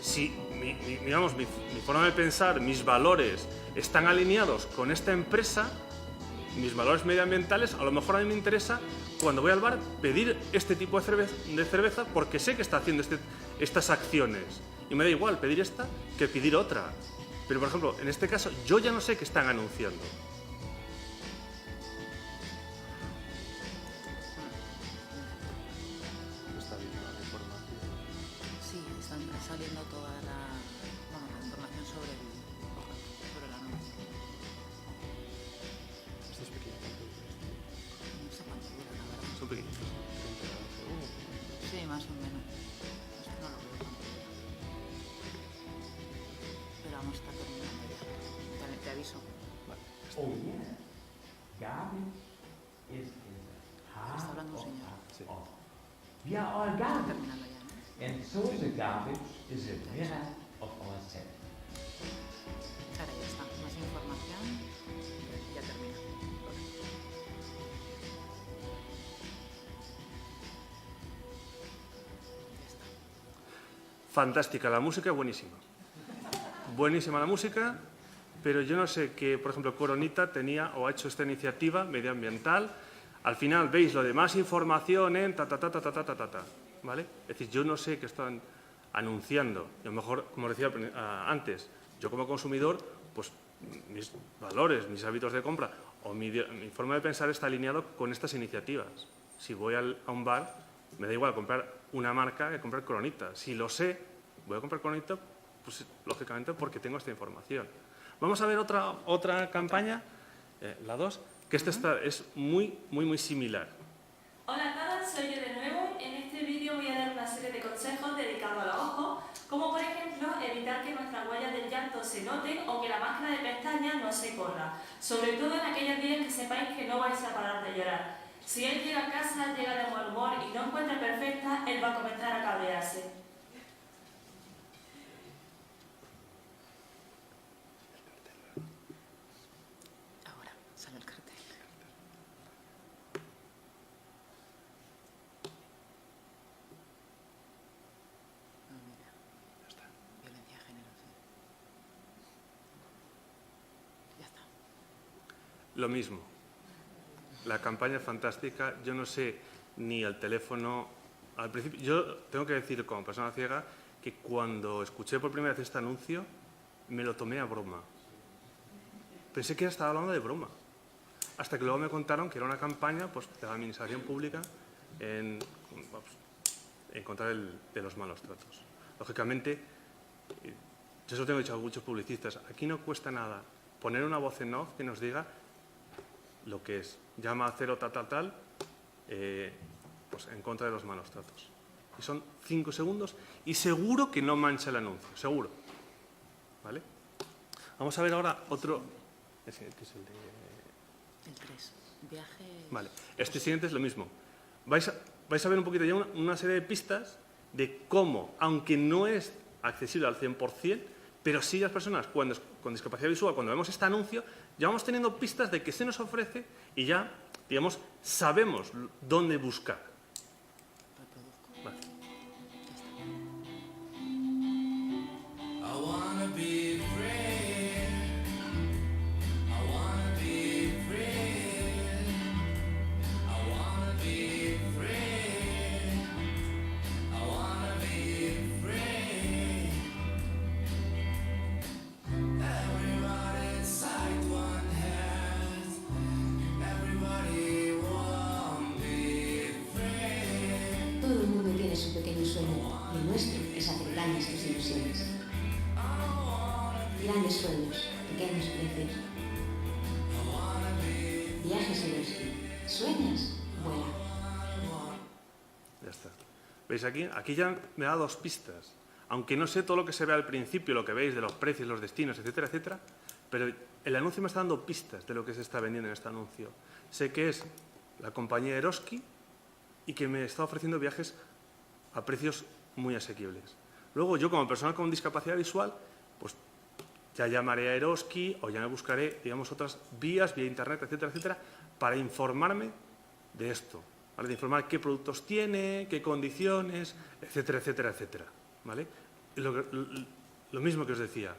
si mi forma de pensar, mis valores están alineados con esta empresa, mis valores medioambientales, a lo mejor a mí me interesa, cuando voy al bar, pedir este tipo de cerveza porque sé que está haciendo estas acciones. Y me da igual pedir esta que pedir otra. Pero, por ejemplo, en este caso, yo ya no sé qué están anunciando. Sí, están saliendo toda la información sobre el anuncio. Esto es pequeño. No sé cuánto dura, la verdad. Son pequeñitos. Sí, más o menos. Esto no lo veo cuánto dura. Pero vamos, está terminando ya. Te aviso. Oh yeah, garbage is in the heart Está hablando un señor. of. We are all Está garbage, terminando ya, ¿no? and so the garbage is a mirror of ourselves. Ahora ya está. Más información. Ya termina. Ya está. Fantástica, la música buenísima. Buenísima la música, pero yo no sé que, por ejemplo, Coronita tenía o ha hecho esta iniciativa medioambiental. Al final veis lo de más información en ¿vale? Es decir, yo no sé qué están anunciando. Y a lo mejor, como decía antes, yo como consumidor, pues mis valores, mis hábitos de compra o mi forma de pensar está alineado con estas iniciativas. Si voy a un bar, me da igual comprar una marca que comprar Coronita. Si lo sé, voy a comprar Coronita, pues lógicamente porque tengo esta información. Vamos a ver otra campaña, la 2, que esta es muy similar. Hola a todos, soy yo de nuevo. En este vídeo voy a dar una serie de consejos dedicados a los ojos, como por ejemplo evitar que nuestras huellas del llanto se noten o que la máscara de pestañas no se corra, sobre todo en aquellos días que sepáis que no vais a parar de llorar. Si él llega a casa, llega de buen humor y no encuentra perfecta, él va a comenzar a cabrearse. Ahora sale el cartel. Ah, mira. Ya está. Violencia de género, sí. Ya está. Lo mismo. La campaña es fantástica. Yo no sé ni el teléfono. Al principio, yo tengo que decir como persona ciega que cuando escuché por primera vez este anuncio me lo tomé a broma. Pensé que estaba hablando de broma. Hasta que luego me contaron que era una campaña pues, de la administración pública en contra de los malos tratos. Lógicamente, yo eso tengo dicho a muchos publicistas, aquí no cuesta nada poner una voz en off que nos diga lo que es. Llama a 0 tal, pues en contra de los malos tratos. Y son 5 segundos y seguro que no mancha el anuncio, seguro. ¿Vale? Vamos a ver ahora otro. Ese, que es el de... El 3. Viaje. Vale. Este siguiente es lo mismo. Vais a ver un poquito ya una serie de pistas de cómo, aunque no es accesible al 100%, pero sí las personas con discapacidad visual, cuando vemos este anuncio, ya vamos teniendo pistas de qué se nos ofrece y ya, digamos, sabemos dónde buscar. Reproduzco. Vale. Ya está. I wanna be free. I wanna be free. I wanna be free. I wanna be free. Everybody inside one head. Everybody wanna be free. ilusiones. Grandes sueños, pequeños precios. Viajes en los que sueñas, vuela. Ya está. ¿Veis aquí? Aquí ya me da 2 pistas. Aunque no sé todo lo que se ve al principio, lo que veis de los precios, los destinos, etcétera, etcétera, pero el anuncio me está dando pistas de lo que se está vendiendo en este anuncio. Sé que es la compañía Eroski y que me está ofreciendo viajes a precios muy asequibles. Luego, yo como persona con discapacidad visual, pues ya llamaré a Eroski o ya me buscaré, digamos, otras vías, vía internet, etcétera, etcétera, para informarme de esto, ¿vale? De informar qué productos tiene, qué condiciones, etcétera, etcétera, etcétera, ¿vale? Lo mismo que os decía,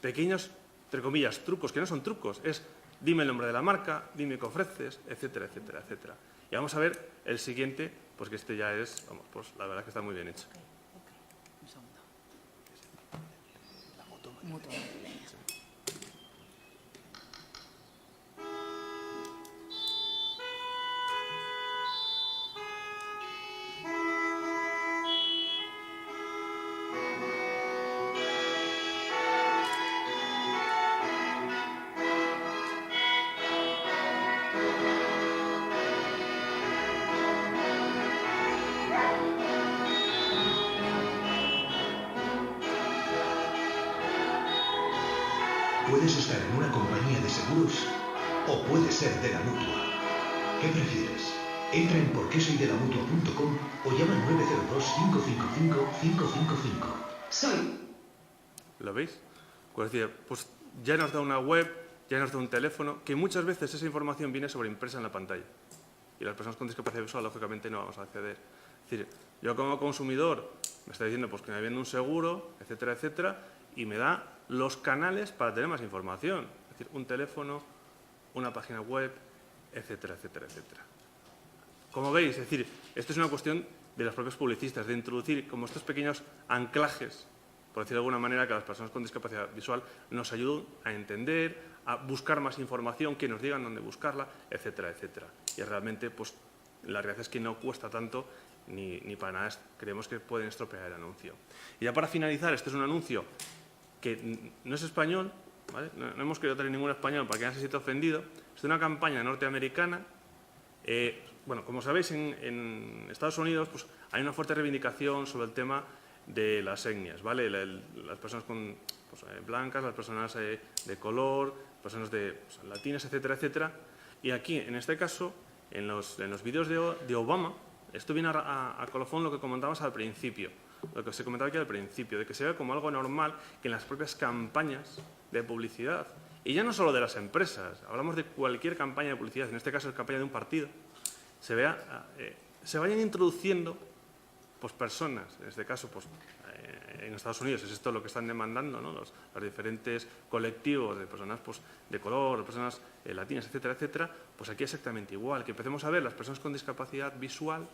pequeños, entre comillas, trucos, que no son trucos, es dime el nombre de la marca, dime qué ofreces, etcétera, etcétera, etcétera. Y vamos a ver el siguiente, pues que este ya es, vamos, pues la verdad que está muy bien hecho. Un segundo. Mutua madrileña. Puedes estar en una compañía de seguros o puedes ser de la Mutua. ¿Qué prefieres? Entra en porquesoydelamutua.com o llama al 902-555-555. Soy. ¿Lo veis? Pues, decir, pues ya nos da una web, ya nos da un teléfono, que muchas veces esa información viene sobreimpresa en la pantalla. Y las personas con discapacidad visual, lógicamente, no vamos a acceder. Es decir, yo como consumidor me está diciendo pues, que me viene un seguro, etcétera, etcétera, y me da los canales para tener más información. Es decir, un teléfono, una página web, etcétera, etcétera, etcétera. Como veis, es decir, esto es una cuestión de los propios publicistas, de introducir como estos pequeños anclajes, por decirlo de alguna manera, que las personas con discapacidad visual nos ayuden a entender, a buscar más información, que nos digan dónde buscarla, etcétera, etcétera. Y realmente, pues, la realidad es que no cuesta tanto ni para nada creemos que pueden estropear el anuncio. Y ya para finalizar, este es un anuncio que no es español, ¿vale? No hemos querido tener ningún español para que nadie se sienta ofendido. Es una campaña norteamericana. Bueno, como sabéis, en Estados Unidos pues, hay una fuerte reivindicación sobre el tema de las etnias, ¿vale? Las personas con, pues, blancas, las personas de color, personas pues, latinas, etcétera, etcétera. Y aquí, en este caso, en los vídeos de Obama, esto viene a colofón lo que comentábamos al principio, lo que se comentaba aquí al principio, de que se ve como algo normal que en las propias campañas de publicidad, y ya no solo de las empresas, hablamos de cualquier campaña de publicidad, en este caso es campaña de un partido, se vayan introduciendo pues, personas, en este caso pues, en Estados Unidos es esto lo que están demandando, ¿no? los diferentes colectivos de personas pues, de color, de personas latinas, etcétera, etcétera, pues aquí exactamente igual, que empecemos a ver las personas con discapacidad visual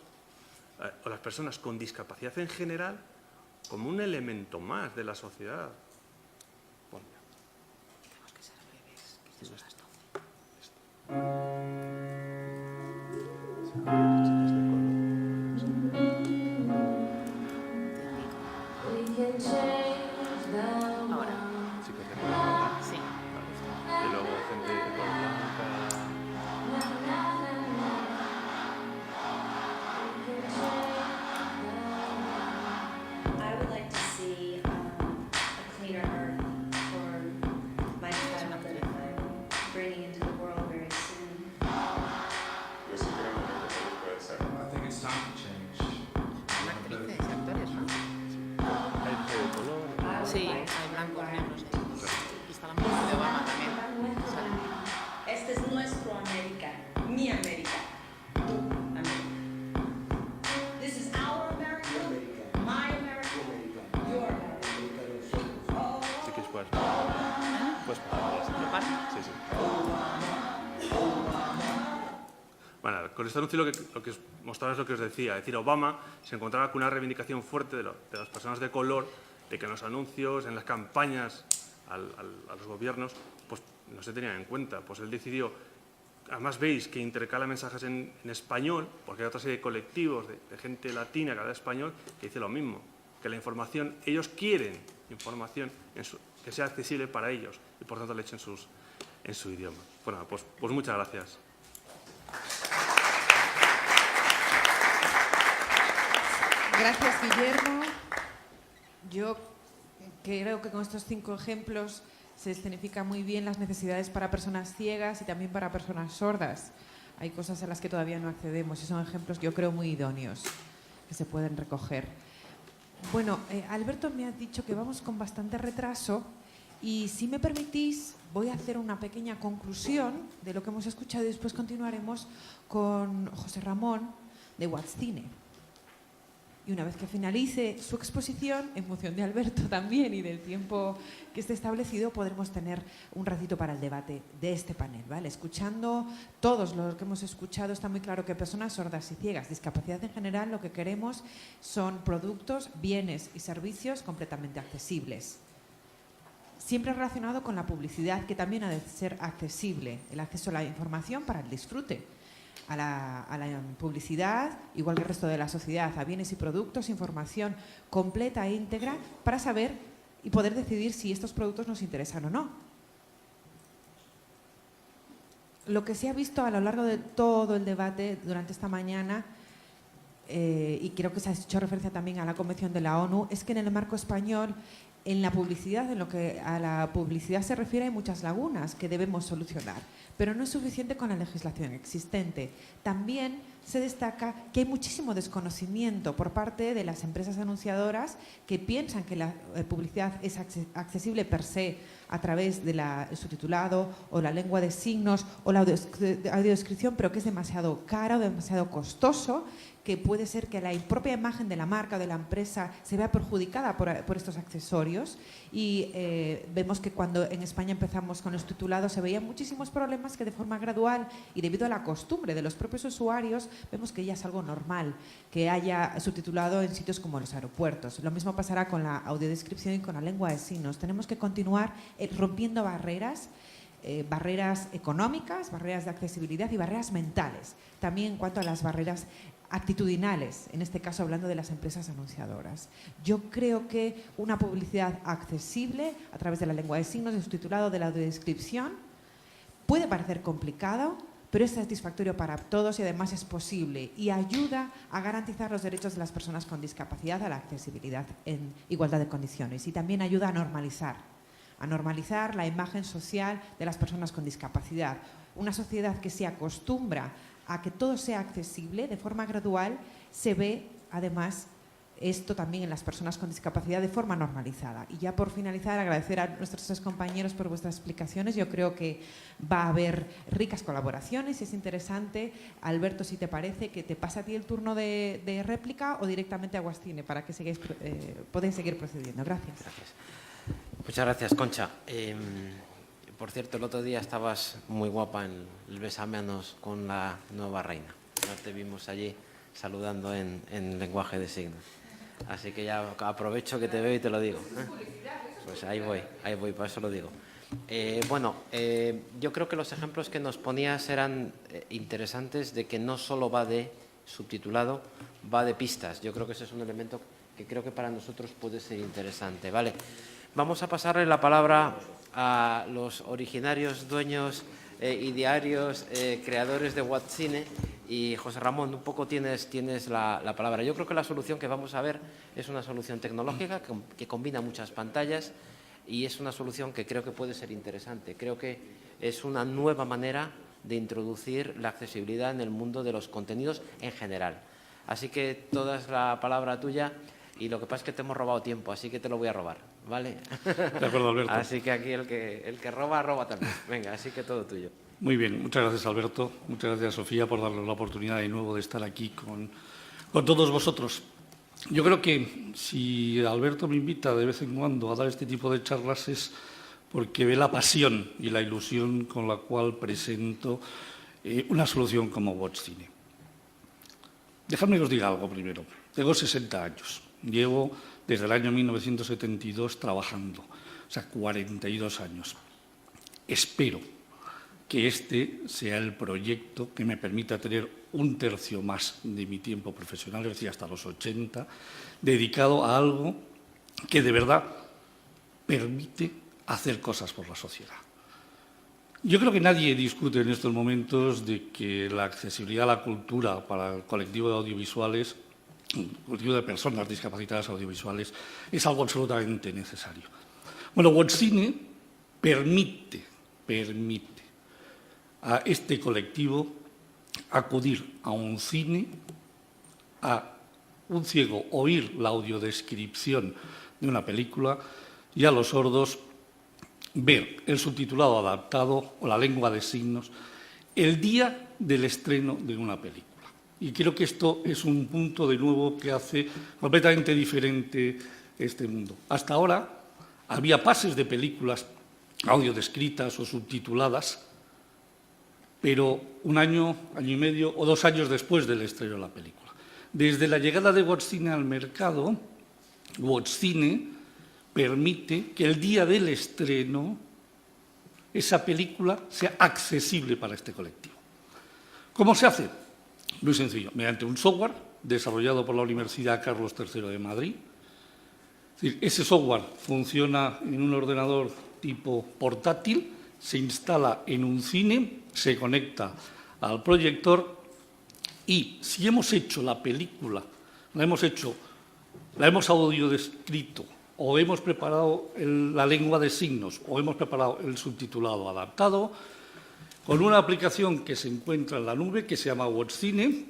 o las personas con discapacidad en general como un elemento más de la sociedad. Bueno, Tenemos que ser breves, que ya son las 12. Ahora. chicos de Sí. y luego gente de color blanca. I would like to see a cleaner earth for my child that I'm bringing into the world very soon. I think it's time to change. Actrices y actores, ¿no? Hay gente de color. Sí, hay blancos, negros. Y está la mujer de Obama también. Sale. Este es nuestro América, mi América, tu América. This is our America, my America, your America. Oh. Si quieres puedes parar. Puedes parar. ¿Lo pasa? Sí, sí. Bueno, con este anuncio lo que os mostraba es lo que os decía. Es decir, Obama se encontraba con una reivindicación fuerte de las personas de color, de que en los anuncios, en las campañas a los gobiernos, pues no se tenían en cuenta. Pues él decidió, además veis que intercala mensajes en español, porque hay otra serie de colectivos de gente latina que habla español que dice lo mismo. que la información, ellos quieren información que sea accesible para ellos y por tanto le echen en su idioma. Bueno, pues muchas gracias. Gracias, Guillermo. Yo creo que con estos 5 ejemplos se escenifican muy bien las necesidades para personas ciegas y también para personas sordas. Hay cosas a las que todavía no accedemos y son ejemplos, yo creo, muy idóneos que se pueden recoger. Bueno, Alberto me ha dicho que vamos con bastante retraso y, si me permitís, voy a hacer una pequeña conclusión de lo que hemos escuchado y después continuaremos con José Ramón de Watcine. Y una vez que finalice su exposición, en función de Alberto también y del tiempo que esté establecido, podremos tener un ratito para el debate de este panel, ¿vale? Escuchando todos los que hemos escuchado, está muy claro que personas sordas y ciegas, discapacidad en general, lo que queremos son productos, bienes y servicios completamente accesibles. Siempre relacionado con la publicidad, que también ha de ser accesible, el acceso a la información para el disfrute. A la publicidad, igual que el resto de la sociedad, a bienes y productos, información completa e íntegra para saber y poder decidir si estos productos nos interesan o no. Lo que se ha visto a lo largo de todo el debate durante esta mañana, y creo que se ha hecho referencia también a la Convención de la ONU, es que en el marco español, en la publicidad, en lo que a la publicidad se refiere, hay muchas lagunas que debemos solucionar, pero no es suficiente con la legislación existente. También se destaca que hay muchísimo desconocimiento por parte de las empresas anunciadoras que piensan que la publicidad es accesible per se a través del subtitulado o la lengua de signos o la audiodescripción, pero que es demasiado caro, demasiado costoso, que puede ser que la propia imagen de la marca o de la empresa se vea perjudicada por estos accesorios. Y vemos que cuando en España empezamos con el subtitulado se veían muchísimos problemas que de forma gradual y debido a la costumbre de los propios usuarios vemos que ya es algo normal que haya subtitulado en sitios como los aeropuertos. Lo mismo pasará con la audiodescripción y con la lengua de signos. Tenemos que continuar rompiendo barreras económicas, barreras de accesibilidad y barreras mentales. También en cuanto a las barreras actitudinales, en este caso hablando de las empresas anunciadoras. Yo creo que una publicidad accesible a través de la lengua de signos, del subtitulado, de la audiodescripción, puede parecer complicado, pero es satisfactorio para todos y además es posible y ayuda a garantizar los derechos de las personas con discapacidad a la accesibilidad en igualdad de condiciones, y también ayuda a normalizar la imagen social de las personas con discapacidad. Una sociedad que se acostumbra a que todo sea accesible de forma gradual, se ve además esto también en las personas con discapacidad de forma normalizada. Y ya por finalizar, agradecer a nuestros 3 compañeros por vuestras explicaciones. Yo creo que va a haber ricas colaboraciones y es interesante. Alberto, si te parece, que te pase a ti el turno de réplica o directamente a Watcine para que podáis seguir procediendo. Gracias. Muchas gracias, Concha. Por cierto, el otro día estabas muy guapa en el besámeanos con la nueva reina. No te vimos allí saludando en lenguaje de signos. Así que ya aprovecho que te veo y te lo digo. Pues ahí voy, por eso lo digo. Yo creo que los ejemplos que nos ponías eran interesantes, de que no solo va de subtitulado, va de pistas. Yo creo que ese es un elemento que creo que para nosotros puede ser interesante, ¿vale? Vamos a pasarle la palabra a los originarios, dueños y diarios creadores de Watcine. Y José Ramón, un poco tienes la palabra. Yo creo que la solución que vamos a ver es una solución tecnológica que combina muchas pantallas y es una solución que creo que puede ser interesante. Creo que es una nueva manera de introducir la accesibilidad en el mundo de los contenidos en general. Así que toda es la palabra tuya. Y lo que pasa es que te hemos robado tiempo, así que te lo voy a robar, ¿vale? De acuerdo, Alberto. Así que aquí el que roba, roba también. Venga, así que todo tuyo. Muy bien, muchas gracias, Alberto. Muchas gracias, Sofía, por darnos la oportunidad de nuevo de estar aquí con todos vosotros. Yo creo que si Alberto me invita de vez en cuando a dar este tipo de charlas es porque ve la pasión y la ilusión con la cual presento una solución como Watcine. Dejadme que os diga algo primero. Tengo 60 años. Llevo desde el año 1972 trabajando, o sea, 42 años. Espero que este sea el proyecto que me permita tener un tercio más de mi tiempo profesional, es decir, hasta los 80, dedicado a algo que de verdad permite hacer cosas por la sociedad. Yo creo que nadie discute en estos momentos de que la accesibilidad a la cultura para el colectivo de audiovisuales, el colectivo de personas discapacitadas audiovisuales, es algo absolutamente necesario. Bueno, WorldCine permite a este colectivo acudir a un cine, a un ciego oír la audiodescripción de una película y a los sordos ver el subtitulado adaptado o la lengua de signos el día del estreno de una película. Y creo que esto es un punto de nuevo que hace completamente diferente este mundo. Hasta ahora había pases de películas audiodescritas o subtituladas, pero un año, año y medio o 2 años después del estreno de la película. Desde la llegada de WorldCine al mercado, WorldCine permite que el día del estreno esa película sea accesible para este colectivo. ¿Cómo se hace? Muy sencillo, mediante un software desarrollado por la Universidad Carlos III de Madrid. Es decir, ese software funciona en un ordenador tipo portátil, se instala en un cine, se conecta al proyector y si hemos hecho la película, la hemos audiodescrito o hemos preparado la lengua de signos o hemos preparado el subtitulado adaptado, con una aplicación que se encuentra en la nube que se llama WorldCine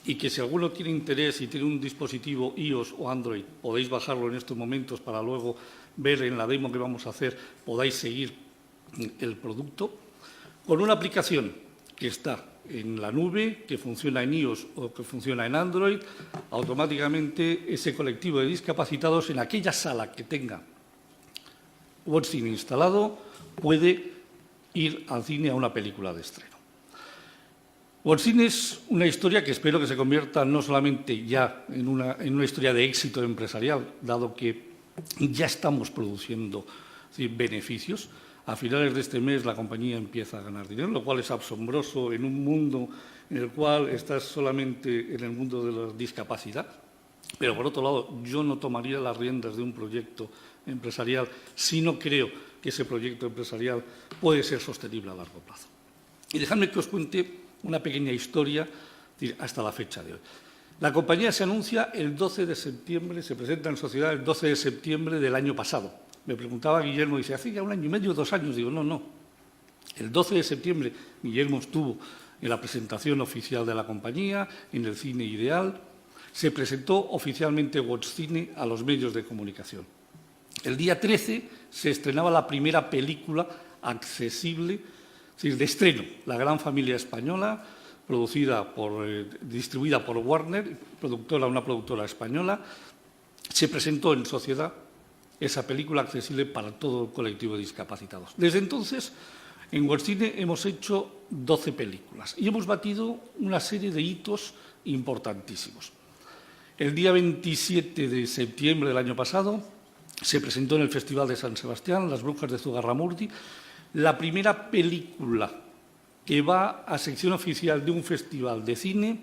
y que si alguno tiene interés y tiene un dispositivo iOS o Android, podéis bajarlo en estos momentos para luego ver en la demo que vamos a hacer, podáis seguir el producto, con una aplicación que está en la nube, que funciona en iOS o que funciona en Android, automáticamente ese colectivo de discapacitados en aquella sala que tenga WorldCine instalado puede ir al cine a una película de estreno. WorldCine es una historia que espero que se convierta no solamente ya en una historia de éxito empresarial, dado que ya estamos produciendo beneficios. A finales de este mes la compañía empieza a ganar dinero, lo cual es asombroso en un mundo en el cual estás solamente en el mundo de la discapacidad. Pero, por otro lado, yo no tomaría las riendas de un proyecto empresarial si no creo que ese proyecto empresarial puede ser sostenible a largo plazo. Y dejadme que os cuente una pequeña historia hasta la fecha de hoy. La compañía se anuncia el 12 de septiembre, se presenta en sociedad el 12 de septiembre del año pasado. Me preguntaba Guillermo, dice, hace ya 1 año y medio, 2 años. Digo, no. El 12 de septiembre Guillermo estuvo en la presentación oficial de la compañía, en el Cine Ideal. Se presentó oficialmente WorldCine a los medios de comunicación. El día 13 se estrenaba la primera película accesible, es decir, de estreno, La Gran Familia Española, distribuida por Warner, una productora española. Se presentó en sociedad esa película accesible para todo el colectivo de discapacitados. Desde entonces, en WorldCine hemos hecho 12 películas y hemos batido una serie de hitos importantísimos. El día 27 de septiembre del año pasado se presentó en el Festival de San Sebastián, Las Brujas de Zugarramurdi, la primera película que va a sección oficial de un festival de cine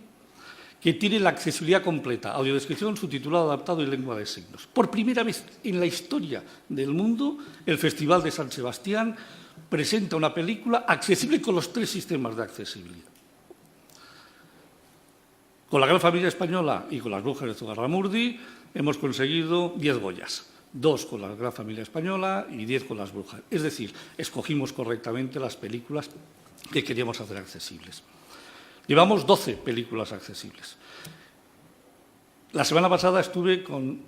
que tiene la accesibilidad completa, audiodescripción, subtitulado, adaptado y lengua de signos. Por primera vez en la historia del mundo, el Festival de San Sebastián presenta una película accesible con los 3 sistemas de accesibilidad. Con La Gran Familia Española y con Las Brujas de Zugarramurdi hemos conseguido 10 Goyas, 2 con La Gran Familia Española y 10 con Las Brujas. Es decir, escogimos correctamente las películas que queríamos hacer accesibles. Llevamos 12 películas accesibles. La semana pasada estuve con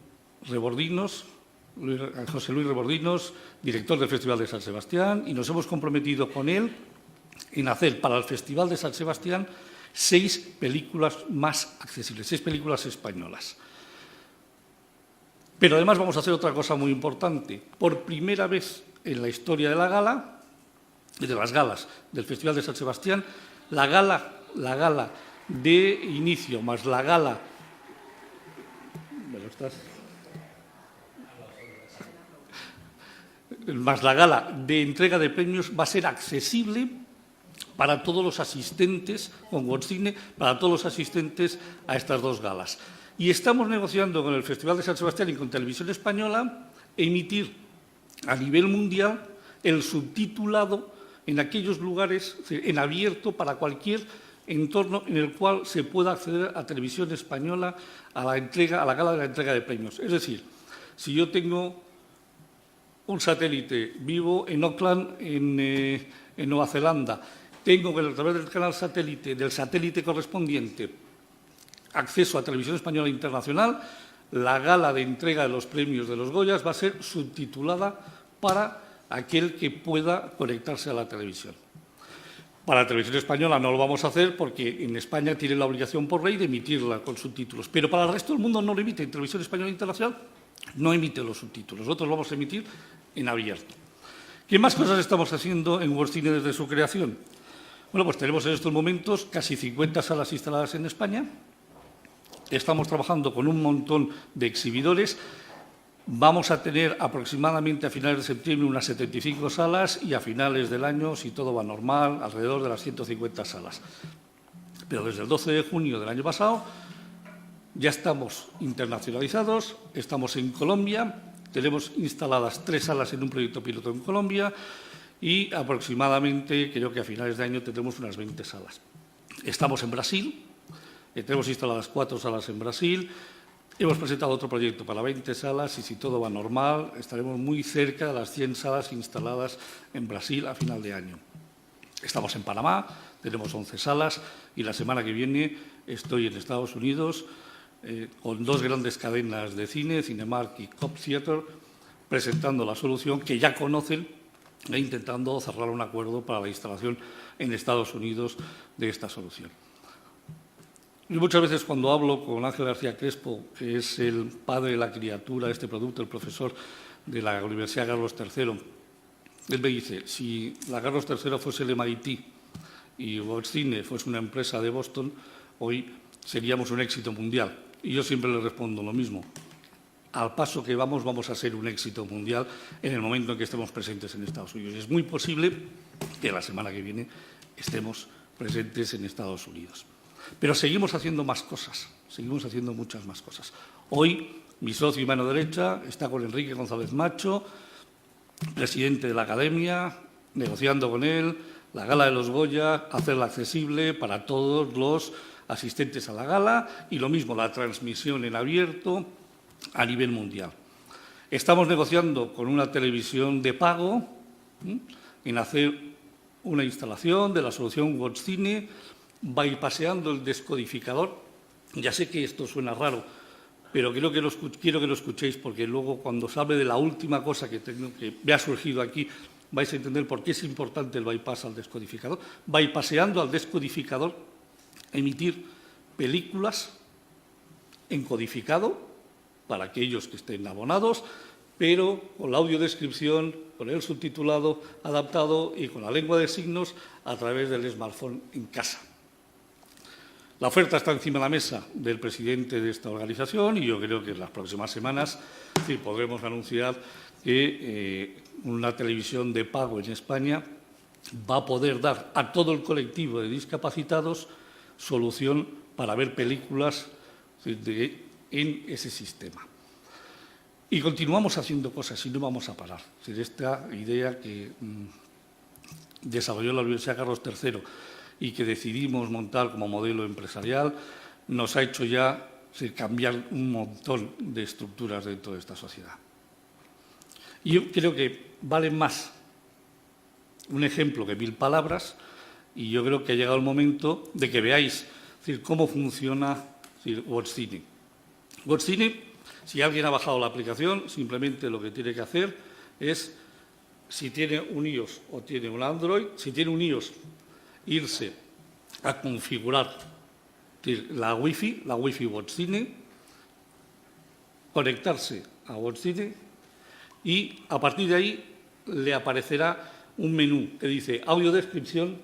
José Luis Rebordinos, director del Festival de San Sebastián, y nos hemos comprometido con él en hacer para el Festival de San Sebastián 6 películas más accesibles, 6 películas españolas. Pero además vamos a hacer otra cosa muy importante. Por primera vez en la historia de la gala, de las galas del Festival de San Sebastián, la gala de inicio más la gala de entrega de premios va a ser accesible para todos los asistentes, con Worldcine, para todos los asistentes a estas dos galas. Y estamos negociando con el Festival de San Sebastián y con Televisión Española emitir a nivel mundial el subtitulado en aquellos lugares, en abierto para cualquier entorno en el cual se pueda acceder a Televisión Española a la gala de la entrega de premios. Es decir, si yo tengo un satélite vivo en Auckland, en Nueva Zelanda, tengo que a través del canal satélite, del satélite correspondiente, acceso a Televisión Española Internacional, la gala de entrega de los premios de los Goyas va a ser subtitulada para aquel que pueda conectarse a la televisión. Para la Televisión Española no lo vamos a hacer porque en España tiene la obligación por ley de emitirla con subtítulos, pero para el resto del mundo no lo emite. En Televisión Española Internacional no emite los subtítulos, nosotros lo vamos a emitir en abierto. ¿Qué más cosas estamos haciendo en Worldcine desde su creación? Bueno, pues tenemos en estos momentos casi 50 salas instaladas en España. Estamos trabajando con un montón de exhibidores. Vamos a tener aproximadamente a finales de septiembre unas 75 salas y a finales del año, si todo va normal, alrededor de las 150 salas. Pero desde el 12 de junio del año pasado ya estamos internacionalizados, estamos en Colombia, tenemos instaladas 3 salas en un proyecto piloto en Colombia y aproximadamente, creo que a finales de año tendremos unas 20 salas. Estamos en Brasil, tenemos instaladas 4 salas en Brasil. Hemos presentado otro proyecto para 20 salas y, si todo va normal, estaremos muy cerca de las 100 salas instaladas en Brasil a final de año. Estamos en Panamá, tenemos 11 salas y la semana que viene estoy en Estados Unidos con 2 grandes cadenas de cine, Cinemark y Cop Theatre, presentando la solución que ya conocen e intentando cerrar un acuerdo para la instalación en Estados Unidos de esta solución. Y muchas veces cuando hablo con Ángel García Crespo, que es el padre de la criatura de este producto, el profesor de la Universidad Carlos III, él me dice, si la Carlos III fuese el MIT y Worldcine fuese una empresa de Boston, hoy seríamos un éxito mundial. Y yo siempre le respondo lo mismo. Al paso que vamos a ser un éxito mundial en el momento en que estemos presentes en Estados Unidos. Y es muy posible que la semana que viene estemos presentes en Estados Unidos. Pero seguimos haciendo más cosas, seguimos haciendo muchas más cosas. Hoy, mi socio y mano derecha está con Enrique González Macho, presidente de la Academia, negociando con él la Gala de los Goya, hacerla accesible para todos los asistentes a la gala y lo mismo, la transmisión en abierto a nivel mundial. Estamos negociando con una televisión de pago en hacer una instalación de la solución Worldcine, bypaseando el descodificador. Ya sé que esto suena raro, pero quiero que lo escuchéis porque luego cuando os hable de la última cosa que me ha surgido aquí vais a entender por qué es importante el bypass al descodificador. Bypaseando al descodificador, emitir películas en codificado para aquellos que estén abonados, pero con la audiodescripción, con el subtitulado adaptado y con la lengua de signos a través del smartphone en casa. La oferta está encima de la mesa del presidente de esta organización y yo creo que en las próximas semanas sí, podremos anunciar que una televisión de pago en España va a poder dar a todo el colectivo de discapacitados solución para ver películas en ese sistema. Y continuamos haciendo cosas y no vamos a parar. Esta idea que desarrolló la Universidad Carlos III y que decidimos montar como modelo empresarial, nos ha hecho ya cambiar un montón de estructuras dentro de esta sociedad. Y yo creo que vale más un ejemplo que 1000 palabras y yo creo que ha llegado el momento de que veáis cómo funciona Worldcine. Worldcine, si alguien ha bajado la aplicación, simplemente lo que tiene que hacer es, si tiene un iOS o tiene un Android, si tiene un iOS, irse a configurar la Wi-Fi Worldcine, conectarse a Worldcine y a partir de ahí le aparecerá un menú que dice audiodescripción,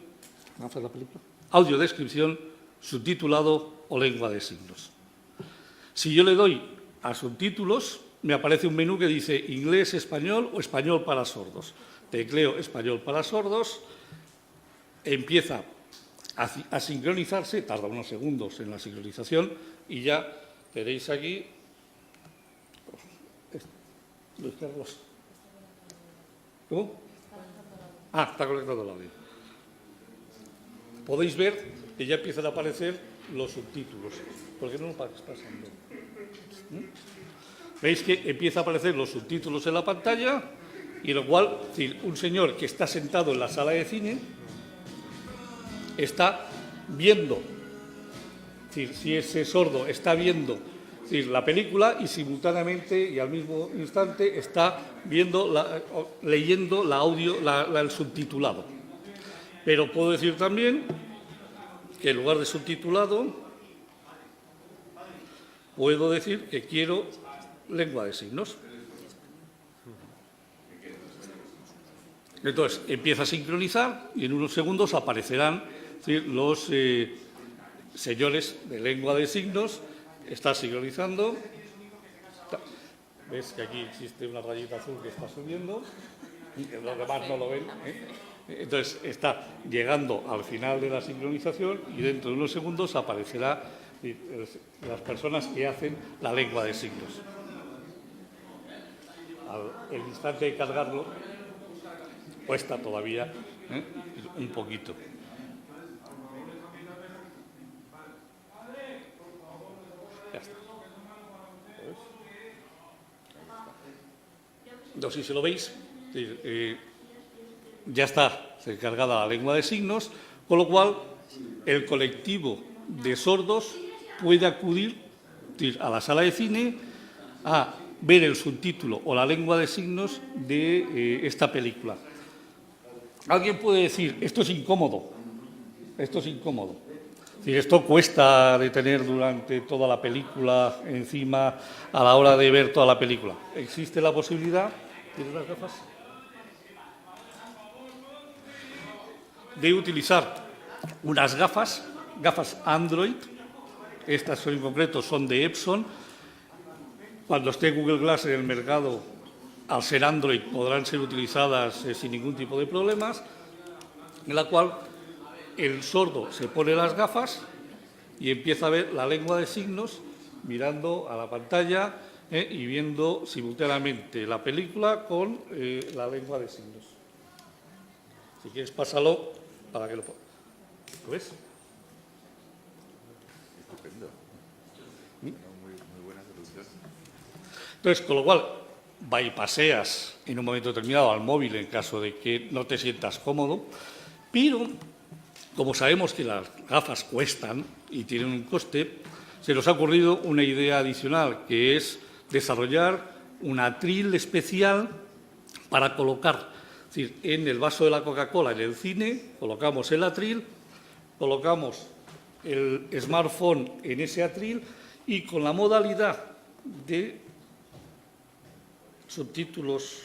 subtitulado o lengua de signos. Si yo le doy a subtítulos, me aparece un menú que dice inglés, español o español para sordos. Tecleo español para sordos empieza a sincronizarse, tarda unos segundos en la sincronización y ya veréis aquí. Luis Carlos. ¿Cómo? Está conectado el audio. Podéis ver que ya empiezan a aparecer los subtítulos. ¿Por qué no lo estás pasando? Veis que empieza a aparecer los subtítulos en la pantalla y lo cual, es decir, un señor que está sentado en la sala de cine está viendo, es decir, si ese sordo está viendo, es decir, la película y simultáneamente y al mismo instante está viendo, leyendo el subtitulado. Pero puedo decir también que en lugar de subtitulado puedo decir que quiero lengua de signos. Entonces empieza a sincronizar y en unos segundos aparecerán, es decir, los señores de lengua de signos. Está sincronizando. Ves que aquí existe una rayita azul que está subiendo. Los demás no lo ven. Entonces está llegando al final de la sincronización y dentro de unos segundos aparecerá las personas que hacen la lengua de signos. Al instante de cargarlo cuesta todavía un poquito. Ya está. No sé si lo veis. Ya está cargada la lengua de signos, con lo cual el colectivo de sordos puede acudir a la sala de cine a ver el subtítulo o la lengua de signos de esta película. Alguien puede decir, esto es incómodo, esto es incómodo. Es decir, esto cuesta de tener durante toda la película encima a la hora de ver toda la película. ¿Existe la posibilidad? ¿Tienes las gafas? De utilizar unas gafas Android. Estas en concreto son de Epson. Cuando esté Google Glass en el mercado, al ser Android, podrán ser utilizadas sin ningún tipo de problemas, en la cual el sordo se pone las gafas y empieza a ver la lengua de signos mirando a la pantalla y viendo simultáneamente la película con la lengua de signos. Si quieres, pásalo para que lo ponga. ¿Lo ves? Estupendo. Muy buena solución. Entonces, con lo cual, bypaseas en un momento determinado al móvil en caso de que no te sientas cómodo, pero como sabemos que las gafas cuestan y tienen un coste, se nos ha ocurrido una idea adicional, que es desarrollar un atril especial para colocar. Es decir, en el vaso de la Coca-Cola en el cine colocamos el atril, colocamos el smartphone en ese atril y con la modalidad de subtítulos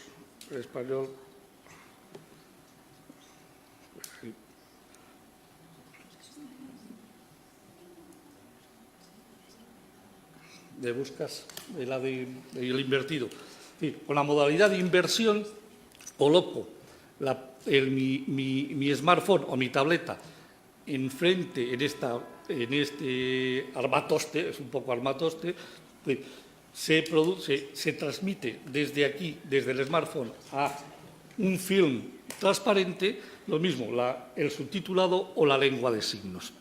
en español. De buscas, el invertido. Es decir, con la modalidad de inversión coloco mi smartphone o mi tableta enfrente en este armatoste, es un poco armatoste, se transmite desde aquí, desde el smartphone, a un film transparente, lo mismo, el subtitulado o la lengua de signos.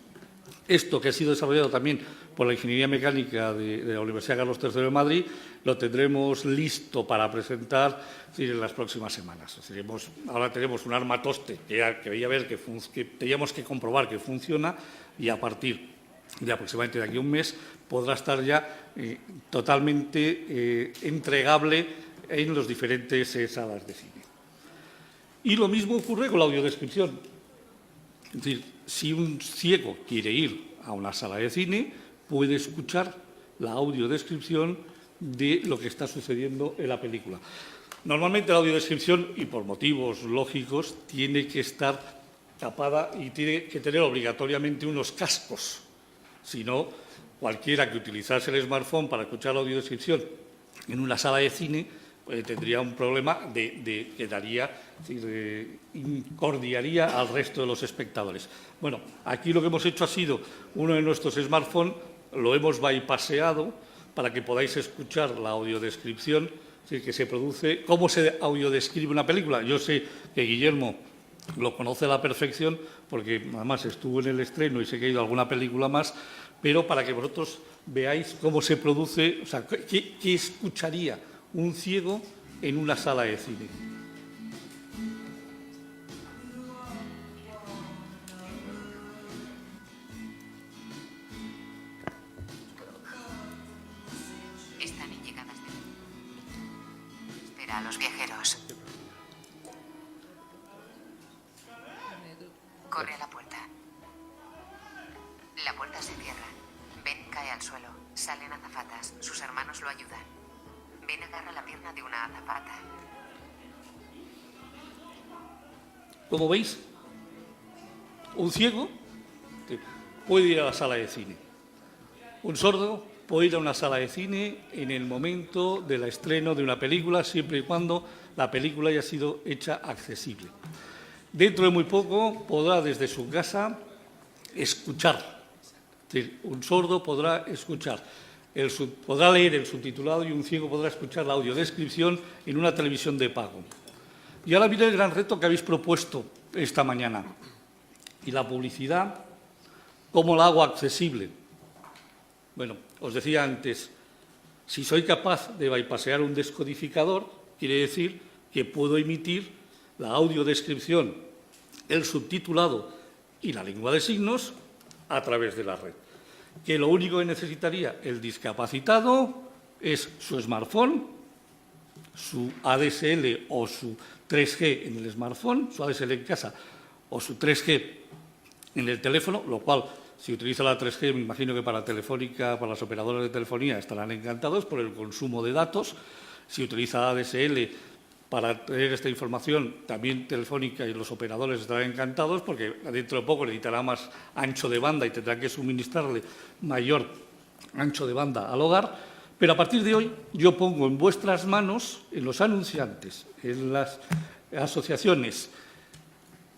Esto, que ha sido desarrollado también por la Ingeniería Mecánica de la Universidad Carlos III de Madrid, lo tendremos listo para presentar en las próximas semanas. Ahora tenemos un armatoste que veía ver que teníamos que comprobar que funciona y a partir de aproximadamente de aquí a un mes podrá estar ya totalmente entregable en los diferentes salas de cine. Y lo mismo ocurre con la audiodescripción. Es decir, si un ciego quiere ir a una sala de cine, puede escuchar la audiodescripción de lo que está sucediendo en la película. Normalmente la audiodescripción, y por motivos lógicos, tiene que estar tapada y tiene que tener obligatoriamente unos cascos. Si no, cualquiera que utilizase el smartphone para escuchar la audiodescripción en una sala de cine tendría un problema que daría, incordiaría al resto de los espectadores. Bueno, aquí lo que hemos hecho ha sido uno de nuestros smartphones, lo hemos bypaseado para que podáis escuchar la audiodescripción que se produce, cómo se audiodescribe una película. Yo sé que Guillermo lo conoce a la perfección porque además estuvo en el estreno y sé que ha ido a alguna película más, pero para que vosotros veáis cómo se produce, o sea, qué escucharía un ciego en una sala de cine. Están en llegadas de... Espera a los viajeros. Corre a la puerta. La puerta se cierra. Ben cae al suelo. Salen azafatas. Sus hermanos lo ayudan. Ben agarra la pierna de una azafata. Como veis, un ciego puede ir a la sala de cine. Un sordo puede ir a una sala de cine en el momento del estreno de una película, siempre y cuando la película haya sido hecha accesible. Dentro de muy poco podrá desde su casa escuchar. Es decir, un sordo podrá escuchar. Podrá leer el subtitulado y un ciego podrá escuchar la audiodescripción en una televisión de pago. Y ahora viene el gran reto que habéis propuesto esta mañana. Y la publicidad, ¿cómo la hago accesible? Bueno, os decía antes, si soy capaz de bypasear un descodificador, quiere decir que puedo emitir la audiodescripción, el subtitulado y la lengua de signos a través de la red. Que lo único que necesitaría el discapacitado es su smartphone, su ADSL o su 3G en el smartphone, su ADSL en casa o su 3G en el teléfono, lo cual, si utiliza la 3G, me imagino que para Telefónica, para las operadoras de telefonía estarán encantados por el consumo de datos. Si utiliza ADSL para tener esta información, también Telefónica y los operadores estarán encantados porque dentro de poco necesitará más ancho de banda y tendrán que suministrarle mayor ancho de banda al hogar. Pero a partir de hoy yo pongo en vuestras manos, en los anunciantes, en las asociaciones,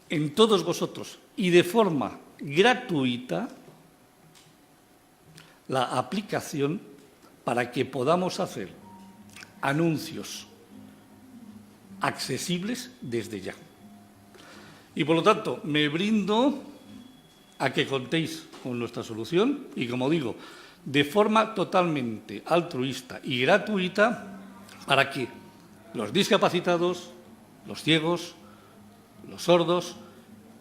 en todos vosotros y de forma gratuita la aplicación para que podamos hacer anuncios accesibles desde ya. Y por lo tanto, me brindo a que contéis con nuestra solución y, como digo, de forma totalmente altruista y gratuita para que los discapacitados, los ciegos, los sordos,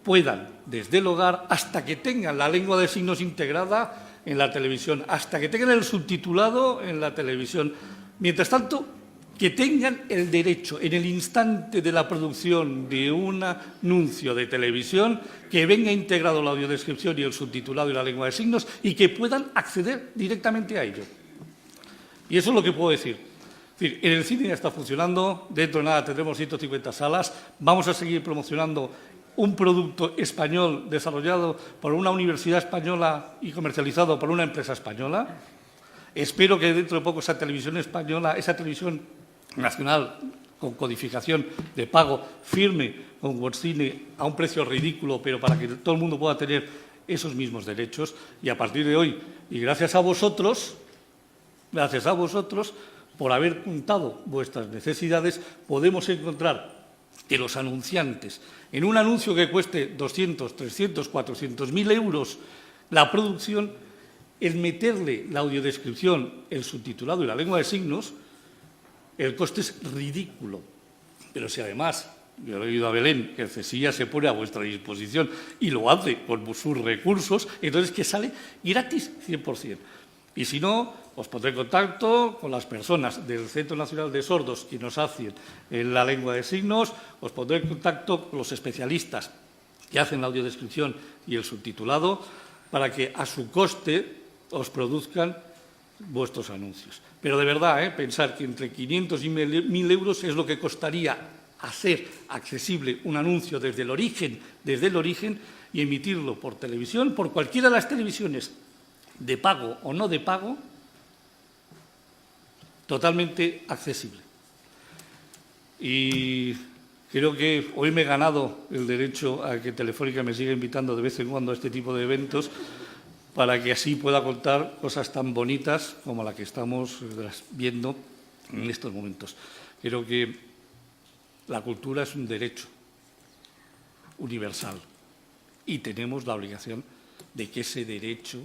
puedan, desde el hogar, hasta que tengan la lengua de signos integrada en la televisión, hasta que tengan el subtitulado en la televisión. Mientras tanto, que tengan el derecho, en el instante de la producción de un anuncio de televisión, que venga integrado la audiodescripción y el subtitulado y la lengua de signos y que puedan acceder directamente a ello. Y eso es lo que puedo decir. Es decir, en el cine ya está funcionando, dentro de nada tendremos 150 salas, vamos a seguir promocionando un producto español desarrollado por una universidad española y comercializado por una empresa española. Espero que dentro de poco esa televisión española, esa televisión nacional con codificación de pago firme con WorldCine a un precio ridículo, pero para que todo el mundo pueda tener esos mismos derechos. Y a partir de hoy, y gracias a vosotros, por haber juntado vuestras necesidades, podemos encontrar que los anunciantes, en un anuncio que cueste 200, 300, 400.000 euros la producción, el meterle la audiodescripción, el subtitulado y la lengua de signos, el coste es ridículo. Pero si además, yo le he oído a Belén, que el CSIA se pone a vuestra disposición y lo hace con sus recursos, entonces que sale gratis 100%. Y si no, os pondré en contacto con las personas del Centro Nacional de Sordos que nos hacen en la lengua de signos, os pondré en contacto con los especialistas que hacen la audiodescripción y el subtitulado para que a su coste os produzcan vuestros anuncios. Pero de verdad, pensar que entre 500 y 1.000 euros es lo que costaría hacer accesible un anuncio desde el origen y emitirlo por televisión, por cualquiera de las televisiones, de pago o no de pago, totalmente accesible. Y creo que hoy me he ganado el derecho a que Telefónica me siga invitando de vez en cuando a este tipo de eventos para que así pueda contar cosas tan bonitas como la que estamos viendo en estos momentos. Creo que la cultura es un derecho universal y tenemos la obligación de que ese derecho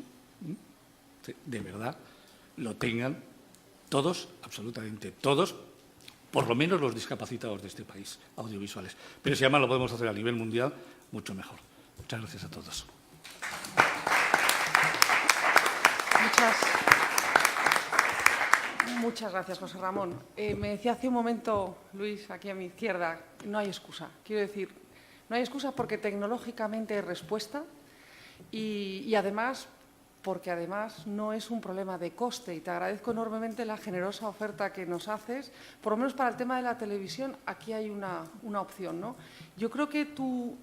de verdad lo tengan todos, absolutamente todos, por lo menos los discapacitados de este país, audiovisuales. Pero si además lo podemos hacer a nivel mundial, mucho mejor. Muchas gracias a todos. Muchas gracias, José Ramón. Me decía hace un momento, Luis, aquí a mi izquierda, no hay excusa. Quiero decir, no hay excusa porque tecnológicamente hay respuesta y además, porque además no es un problema de coste. Y te agradezco enormemente la generosa oferta que nos haces. Por lo menos para el tema de la televisión, aquí hay una opción, ¿no? Yo creo que tu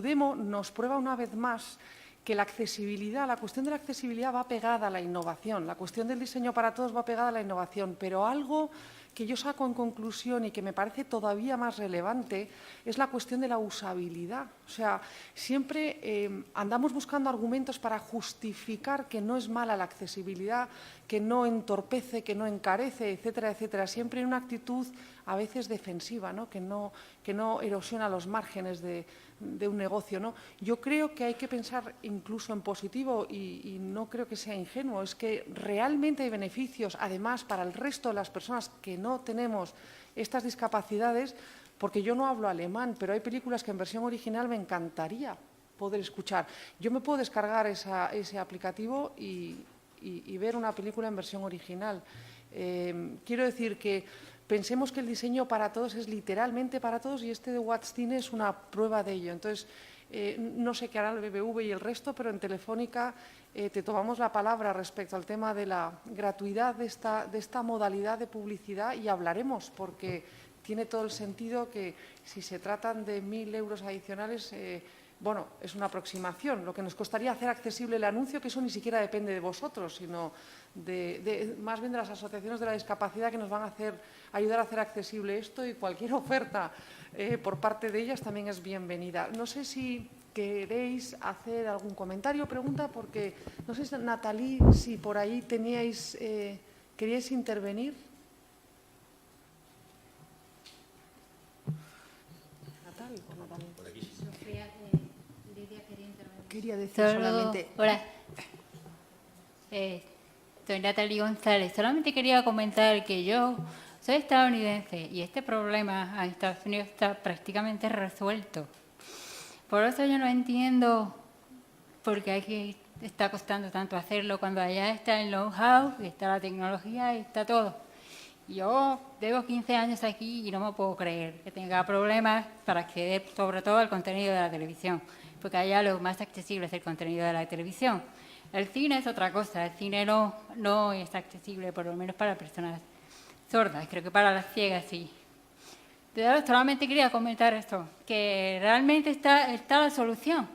demo nos prueba una vez más que la accesibilidad, la cuestión de la accesibilidad va pegada a la innovación, la cuestión del diseño para todos va pegada a la innovación, pero algo que yo saco en conclusión y que me parece todavía más relevante es la cuestión de la usabilidad. O sea, siempre andamos buscando argumentos para justificar que no es mala la accesibilidad, que no entorpece, que no encarece, etcétera, etcétera. Siempre en una actitud a veces defensiva, ¿no? Que no erosiona los márgenes de un negocio, ¿no? Yo creo que hay que pensar incluso en positivo y no creo que sea ingenuo. Es que realmente hay beneficios, además, para el resto de las personas que no tenemos estas discapacidades, porque yo no hablo alemán, pero hay películas que en versión original me encantaría poder escuchar. Yo me puedo descargar ese aplicativo y ver una película en versión original. Quiero decir que pensemos que el diseño para todos es literalmente para todos y este de Watch Cine es una prueba de ello. Entonces, no sé qué hará el BBV y el resto, pero en Telefónica te tomamos la palabra respecto al tema de la gratuidad de esta modalidad de publicidad y hablaremos, porque tiene todo el sentido que si se tratan de 1.000 euros adicionales, bueno, es una aproximación. Lo que nos costaría hacer accesible el anuncio, que eso ni siquiera depende de vosotros, sino más bien de las asociaciones de la discapacidad que nos van a ayudar a hacer accesible esto, y cualquier oferta por parte de ellas también es bienvenida. No sé si queréis hacer algún comentario o pregunta, porque no sé, Nathalie, si por ahí queríais intervenir. Quería decir solamente... Hola. Soy Nathalie González. Solamente quería comentar que yo soy estadounidense y este problema en Estados Unidos está prácticamente resuelto. Por eso yo no entiendo por qué está costando tanto hacerlo cuando allá está el know-how, está la tecnología y está todo. Yo llevo 15 años aquí y no me puedo creer que tenga problemas para acceder sobre todo al contenido de la televisión, porque allá lo más accesible es el contenido de la televisión. El cine es otra cosa, el cine no es accesible, por lo menos para personas sordas, creo que para las ciegas sí. Pero solamente quería comentar esto, que realmente está la solución.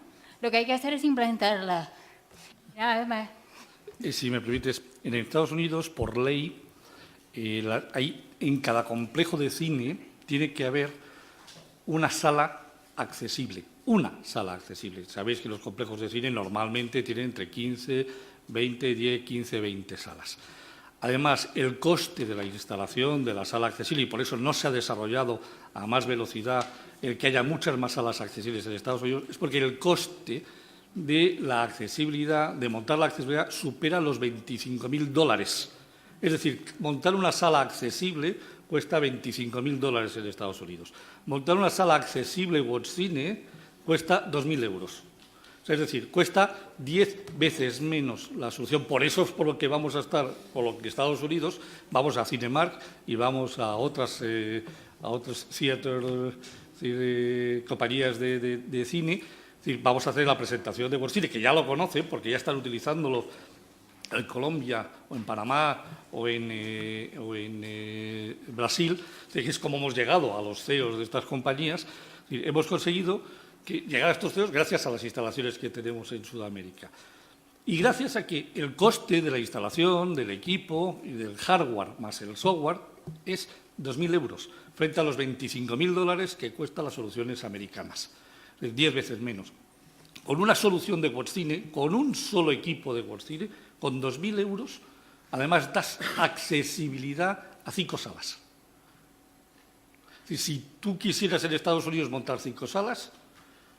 Lo que hay que hacer es implementarla. Nada más. Si me permites, en Estados Unidos, por ley, en cada complejo de cine tiene que haber una sala accesible. Una sala accesible. Sabéis que los complejos de cine normalmente tienen entre 15, 20, 10, 15, 20 salas. Además, el coste de la instalación de la sala accesible, y por eso no se ha desarrollado a más velocidad el que haya muchas más salas accesibles en Estados Unidos, es porque el coste de la accesibilidad, de montar la accesibilidad, supera los $25.000. Es decir, montar una sala accesible cuesta $25.000 en Estados Unidos. Montar una sala accesible Watch Cine cuesta 2.000 euros. Es decir, cuesta 10 veces menos la solución. Por eso es por lo que vamos a estar, por lo que Estados Unidos, vamos a Cinemark y vamos a otras compañías de cine. Es decir, vamos a hacer la presentación de Watch Cine, que ya lo conocen porque ya están utilizándolo en Colombia o en Panamá o en Brasil. Es como hemos llegado a los CEOs de estas compañías. Es decir, hemos conseguido llegar a estos CEOs gracias a las instalaciones que tenemos en Sudamérica. Y gracias a que el coste de la instalación, del equipo y del hardware más el software es 2.000 euros, frente a los 25.000 dólares que cuestan las soluciones americanas, es 10 veces menos. Con una solución de WatchCine, con un solo equipo de WatchCine, con 2.000 euros, además das accesibilidad a 5 salas. Es decir, si tú quisieras en Estados Unidos montar 5 salas,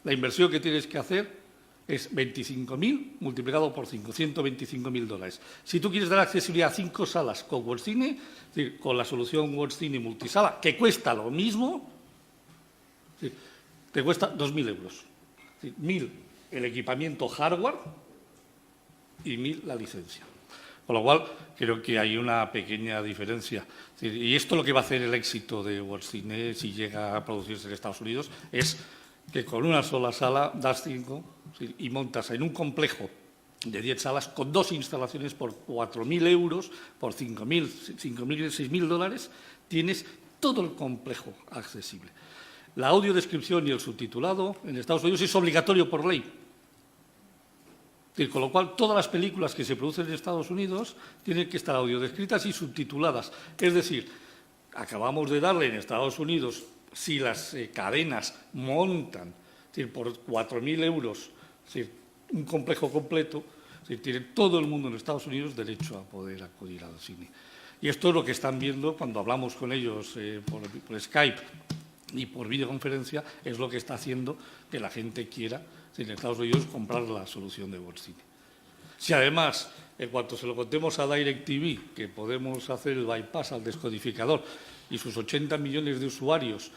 la inversión que tienes que hacer es 25.000 multiplicado por 5, 125.000 dólares. Si tú quieres dar accesibilidad a 5 salas con WatchCine, es decir, con la solución WatchCine multisala, que cuesta lo mismo, te cuesta 2.000 euros. Es decir, 1.000 el equipamiento hardware y 1.000 la licencia. Con lo cual, creo que hay una pequeña diferencia. Es decir, y esto lo que va a hacer el éxito de WatchCine, si llega a producirse en Estados Unidos, es que con una sola sala das 5 y montas en un complejo de 10 salas con 2 instalaciones por 4.000 euros, por 5.000, 6.000 dólares, tienes todo el complejo accesible. La audiodescripción y el subtitulado en Estados Unidos es obligatorio por ley. Con lo cual, todas las películas que se producen en Estados Unidos tienen que estar audiodescritas y subtituladas. Es decir, acabamos de darle en Estados Unidos, si las cadenas montan por 4.000 euros un complejo completo, tiene todo el mundo en Estados Unidos derecho a poder acudir al cine. Y esto es lo que están viendo cuando hablamos con ellos por Skype y por videoconferencia, es lo que está haciendo que la gente quiera en Estados Unidos comprar la solución de WatchCine. Si además, en cuanto se lo contemos a DirecTV, que podemos hacer el bypass al descodificador y sus 80 millones de usuarios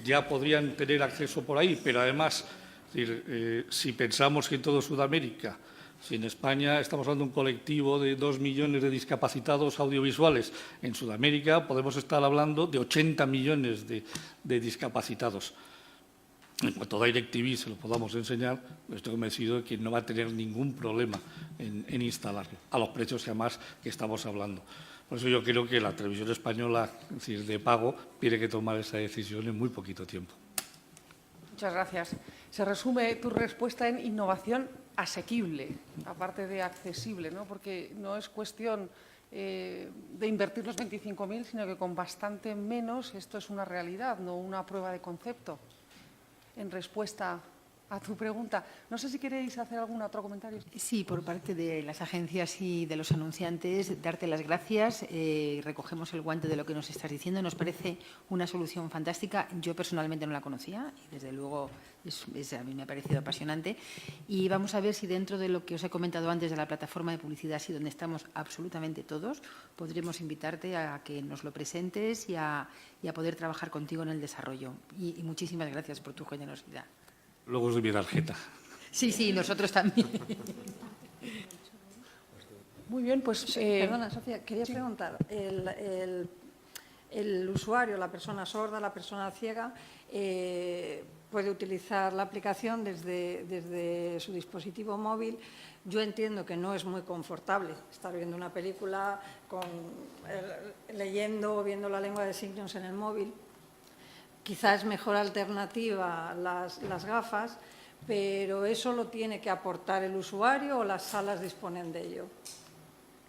ya podrían tener acceso por ahí, pero además, si pensamos que en toda Sudamérica, si en España estamos hablando de un colectivo de 2 millones de discapacitados audiovisuales, en Sudamérica podemos estar hablando de 80 millones de discapacitados. En cuanto a DirecTV se lo podamos enseñar, estoy convencido de que no va a tener ningún problema en instalarlo, a los precios además que estamos hablando. Por eso yo creo que la televisión española, es decir, de pago, tiene que tomar esa decisión en muy poquito tiempo. Muchas gracias. Se resume tu respuesta en innovación asequible, aparte de accesible, ¿no? Porque no es cuestión de invertir los 25.000, sino que con bastante menos esto es una realidad, no una prueba de concepto. En respuesta a tu pregunta. No sé si queréis hacer algún otro comentario. Sí, por parte de las agencias y de los anunciantes, darte las gracias. Recogemos el guante de lo que nos estás diciendo. Nos parece una solución fantástica. Yo personalmente no la conocía y, desde luego, a mí me ha parecido apasionante. Y vamos a ver si dentro de lo que os he comentado antes de la plataforma de publicidad, así donde estamos absolutamente todos, podremos invitarte a que nos lo presentes y a poder trabajar contigo en el desarrollo. Y muchísimas gracias por tu generosidad. Luego os doy mi tarjeta. Sí, nosotros también. Muy bien, pues... Perdona, Sofía, quería preguntar. El usuario, la persona sorda, la persona ciega, puede utilizar la aplicación desde su dispositivo móvil. Yo entiendo que no es muy confortable estar viendo una película, leyendo o viendo la lengua de signos en el móvil. Quizás es mejor alternativa las gafas, pero ¿eso lo tiene que aportar el usuario o las salas disponen de ello?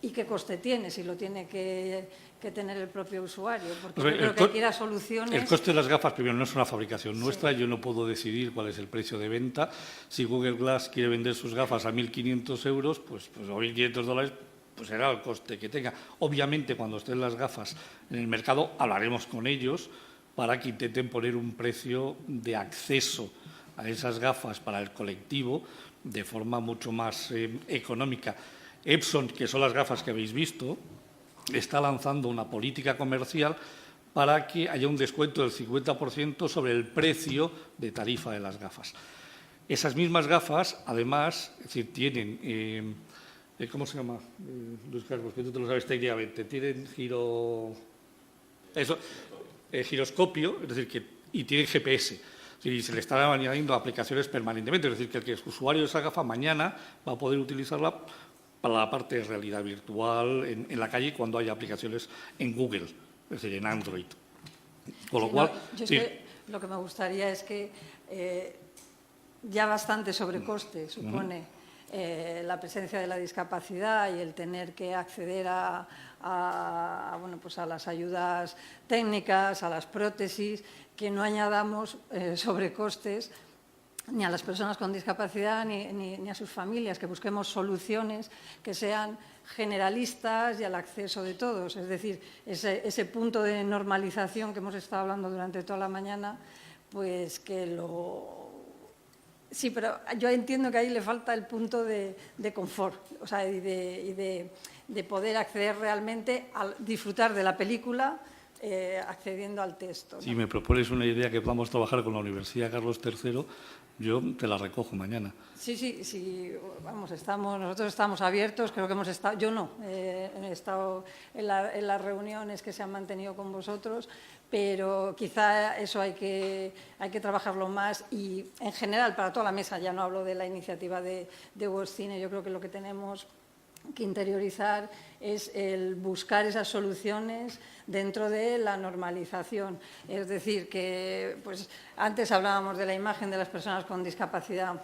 ¿Y qué coste tiene si lo tiene que tener el propio usuario? Porque yo creo que aquí las soluciones... El coste de las gafas, primero, no es una fabricación nuestra. Yo no puedo decidir cuál es el precio de venta. Si Google Glass quiere vender sus gafas a 1.500 euros, pues o 1.500 dólares, pues será el coste que tenga. Obviamente, cuando estén las gafas en el mercado, hablaremos con ellos para que intenten poner un precio de acceso a esas gafas para el colectivo de forma mucho más económica. Epson, que son las gafas que habéis visto, está lanzando una política comercial para que haya un descuento del 50% sobre el precio de tarifa de las gafas. Esas mismas gafas, además, es decir, tienen, ¿cómo se llama, Luis Carlos? Que tú te lo sabes técnicamente, tienen giroscopio, es decir, y tienen GPS. Y se le están añadiendo aplicaciones permanentemente, es decir, que el usuario de esa gafa mañana va a poder utilizarla para la parte de realidad virtual en la calle cuando haya aplicaciones en Google, es decir, en Android. Con lo cual, lo que me gustaría es que ya bastante sobrecoste supone la presencia de la discapacidad y el tener que acceder bueno, pues a las ayudas técnicas, a las prótesis, que no añadamos sobrecostes ni a las personas con discapacidad ni a sus familias, que busquemos soluciones que sean generalistas y al acceso de todos. Es decir, ese punto de normalización que hemos estado hablando durante toda la mañana, pues que lo... Sí, pero yo entiendo que ahí le falta el punto de confort, o sea, y de poder acceder realmente a disfrutar de la película accediendo al texto, ¿no? Si me propones una idea que podamos trabajar con la Universidad Carlos III, yo te la recojo mañana. Sí, vamos, nosotros estamos abiertos, creo que hemos estado, yo no, he estado en las reuniones que se han mantenido con vosotros, pero quizá eso hay que trabajarlo más y en general para toda la mesa, ya no hablo de la iniciativa de Worldcine, yo creo que lo que tenemos que interiorizar es el buscar esas soluciones dentro de la normalización. Es decir, que pues, antes hablábamos de la imagen de las personas con discapacidad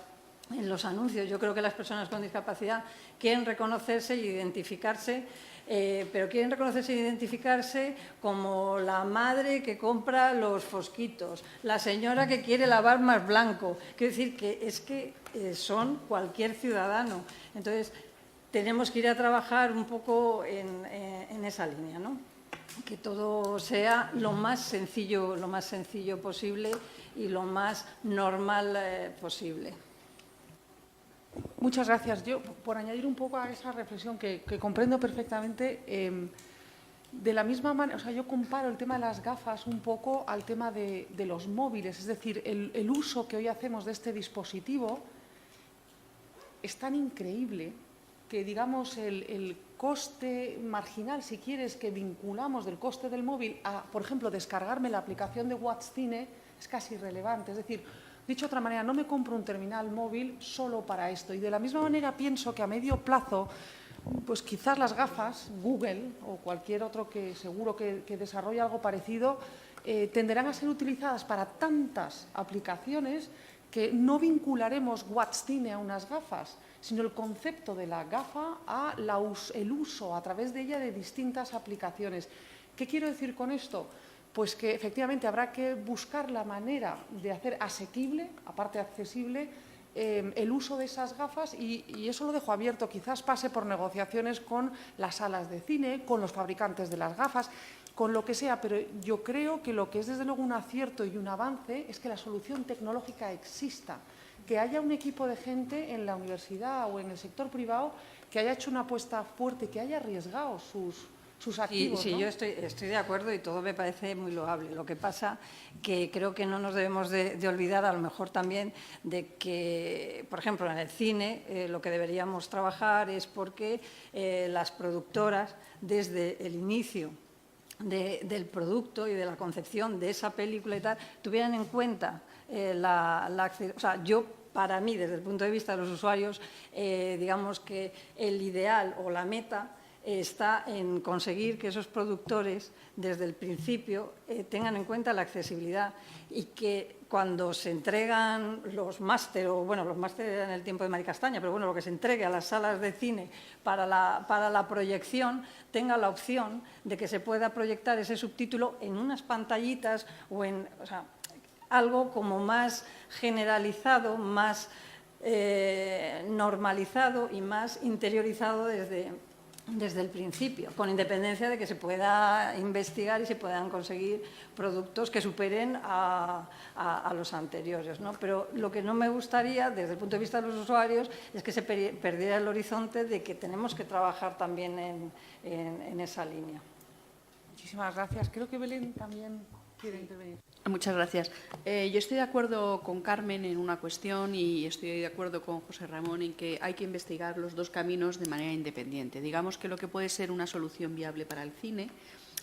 en los anuncios. Yo creo que las personas con discapacidad quieren reconocerse y identificarse, pero quieren reconocerse e identificarse como la madre que compra los fosquitos, la señora que quiere lavar más blanco. Quiero decir que son cualquier ciudadano. Entonces, tenemos que ir a trabajar un poco en esa línea, ¿no? Que todo sea lo más sencillo posible y lo más normal posible. Muchas gracias. Yo, por añadir un poco a esa reflexión que comprendo perfectamente, de la misma manera, o sea, yo comparo el tema de las gafas un poco al tema de los móviles, es decir, el uso que hoy hacemos de este dispositivo es tan increíble que, digamos, el coste marginal, si quieres, que vinculamos del coste del móvil a, por ejemplo, descargarme la aplicación de Worldcine es casi irrelevante. Es decir, dicho de otra manera, no me compro un terminal móvil solo para esto. Y de la misma manera pienso que a medio plazo, pues quizás las gafas, Google o cualquier otro que seguro que desarrolle algo parecido, tenderán a ser utilizadas para tantas aplicaciones que no vincularemos Worldcine a unas gafas, sino el concepto de la gafa a el uso a través de ella de distintas aplicaciones. ¿Qué quiero decir con esto? Pues que efectivamente habrá que buscar la manera de hacer asequible, aparte accesible, el uso de esas gafas y eso lo dejo abierto. Quizás pase por negociaciones con las salas de cine, con los fabricantes de las gafas, con lo que sea, pero yo creo que lo que es desde luego un acierto y un avance es que la solución tecnológica exista, que haya un equipo de gente en la universidad o en el sector privado que haya hecho una apuesta fuerte, que haya arriesgado sus activos. Sí, ¿no? yo estoy de acuerdo y todo me parece muy loable. Lo que pasa que creo que no nos debemos de olvidar a lo mejor también de que, por ejemplo, en el cine lo que deberíamos trabajar es porque las productoras, desde el inicio del producto y de la concepción de esa película y tal, tuvieran en cuenta o sea, para mí, desde el punto de vista de los usuarios, digamos que el ideal o la meta está en conseguir que esos productores, desde el principio, tengan en cuenta la accesibilidad y que cuando se entregan los máster, o bueno, los máster eran en el tiempo de Mari Castaña, pero bueno, lo que se entregue a las salas de cine para la proyección, tenga la opción de que se pueda proyectar ese subtítulo en unas pantallitas o sea, algo como más generalizado, más normalizado y más interiorizado desde el principio, con independencia de que se pueda investigar y se puedan conseguir productos que superen a los anteriores, ¿no? Pero lo que no me gustaría, desde el punto de vista de los usuarios, es que se perdiera el horizonte de que tenemos que trabajar también en esa línea. Muchísimas gracias. Creo que Belén también quiere intervenir. Muchas gracias. Yo estoy de acuerdo con Carmen en una cuestión y estoy de acuerdo con José Ramón en que hay que investigar los dos caminos de manera independiente. Digamos que lo que puede ser una solución viable para el cine,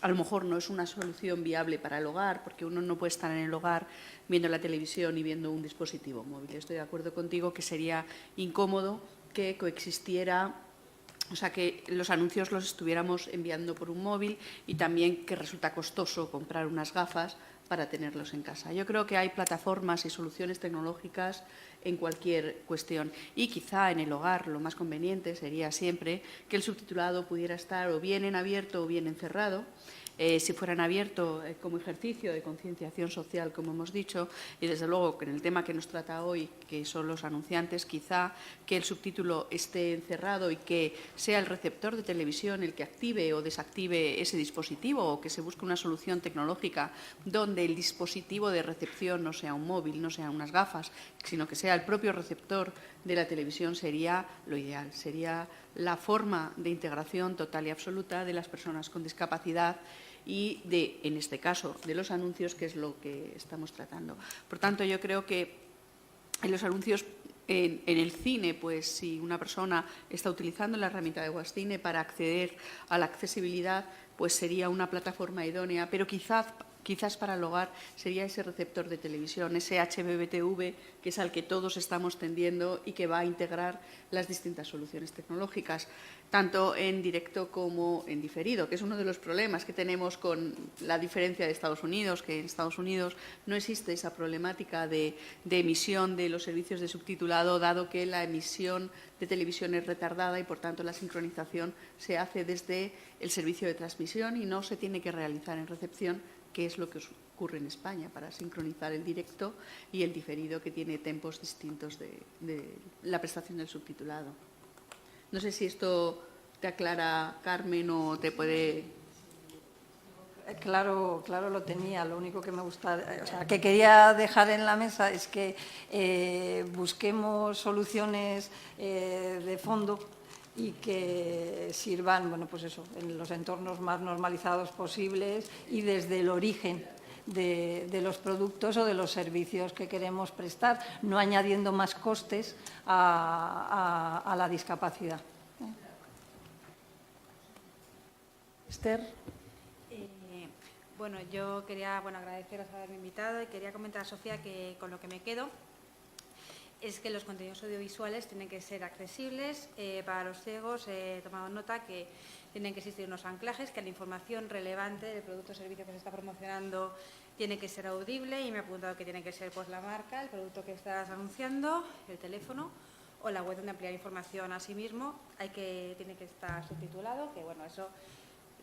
a lo mejor no es una solución viable para el hogar, porque uno no puede estar en el hogar viendo la televisión y viendo un dispositivo móvil. Estoy de acuerdo contigo que sería incómodo que coexistiera, o sea, que los anuncios los estuviéramos enviando por un móvil y también que resulta costoso comprar unas gafas para tenerlos en casa. Yo creo que hay plataformas y soluciones tecnológicas en cualquier cuestión. Y quizá en el hogar lo más conveniente sería siempre que el subtitulado pudiera estar o bien en abierto o bien en cerrado. Si fuera en abierto como ejercicio de concienciación social, como hemos dicho, y desde luego que en el tema que nos trata hoy, que son los anunciantes, quizá que el subtítulo esté encerrado y que sea el receptor de televisión el que active o desactive ese dispositivo, o que se busque una solución tecnológica donde el dispositivo de recepción no sea un móvil, no sean unas gafas, sino que sea el propio receptor de la televisión, sería lo ideal, sería la forma de integración total y absoluta de las personas con discapacidad y en este caso, de los anuncios, que es lo que estamos tratando. Por tanto, yo creo que en los anuncios, en el cine, pues si una persona está utilizando la herramienta de Watchcine para acceder a la accesibilidad, pues sería una plataforma idónea, pero quizás para el hogar sería ese receptor de televisión, ese HbbTV, que es al que todos estamos tendiendo y que va a integrar las distintas soluciones tecnológicas, tanto en directo como en diferido, que es uno de los problemas que tenemos con la diferencia de Estados Unidos, que en Estados Unidos no existe esa problemática de emisión de los servicios de subtitulado, dado que la emisión de televisión es retardada y, por tanto, la sincronización se hace desde el servicio de transmisión y no se tiene que realizar en recepción, que es lo que ocurre en España para sincronizar el directo y el diferido, que tiene tempos distintos de la prestación del subtitulado. No sé si esto te aclara, Carmen, o te puede... Claro lo tenía. Lo único que me gusta, que quería dejar en la mesa es que busquemos soluciones de fondo y que sirvan, bueno, pues eso, en los entornos más normalizados posibles y desde el origen de los productos o de los servicios que queremos prestar, no añadiendo más costes a la discapacidad. Esther. Bueno, yo quería agradeceros por haberme invitado y quería comentar a Sofía que con lo que me quedo es que los contenidos audiovisuales tienen que ser accesibles para los ciegos. He tomado nota que tienen que existir unos anclajes, que la información relevante del producto o servicio que se está promocionando tiene que ser audible, y me he apuntado que tiene que ser pues, la marca, el producto que estás anunciando, el teléfono o la web donde ampliar información. Asimismo, tiene que estar subtitulado, que bueno, eso...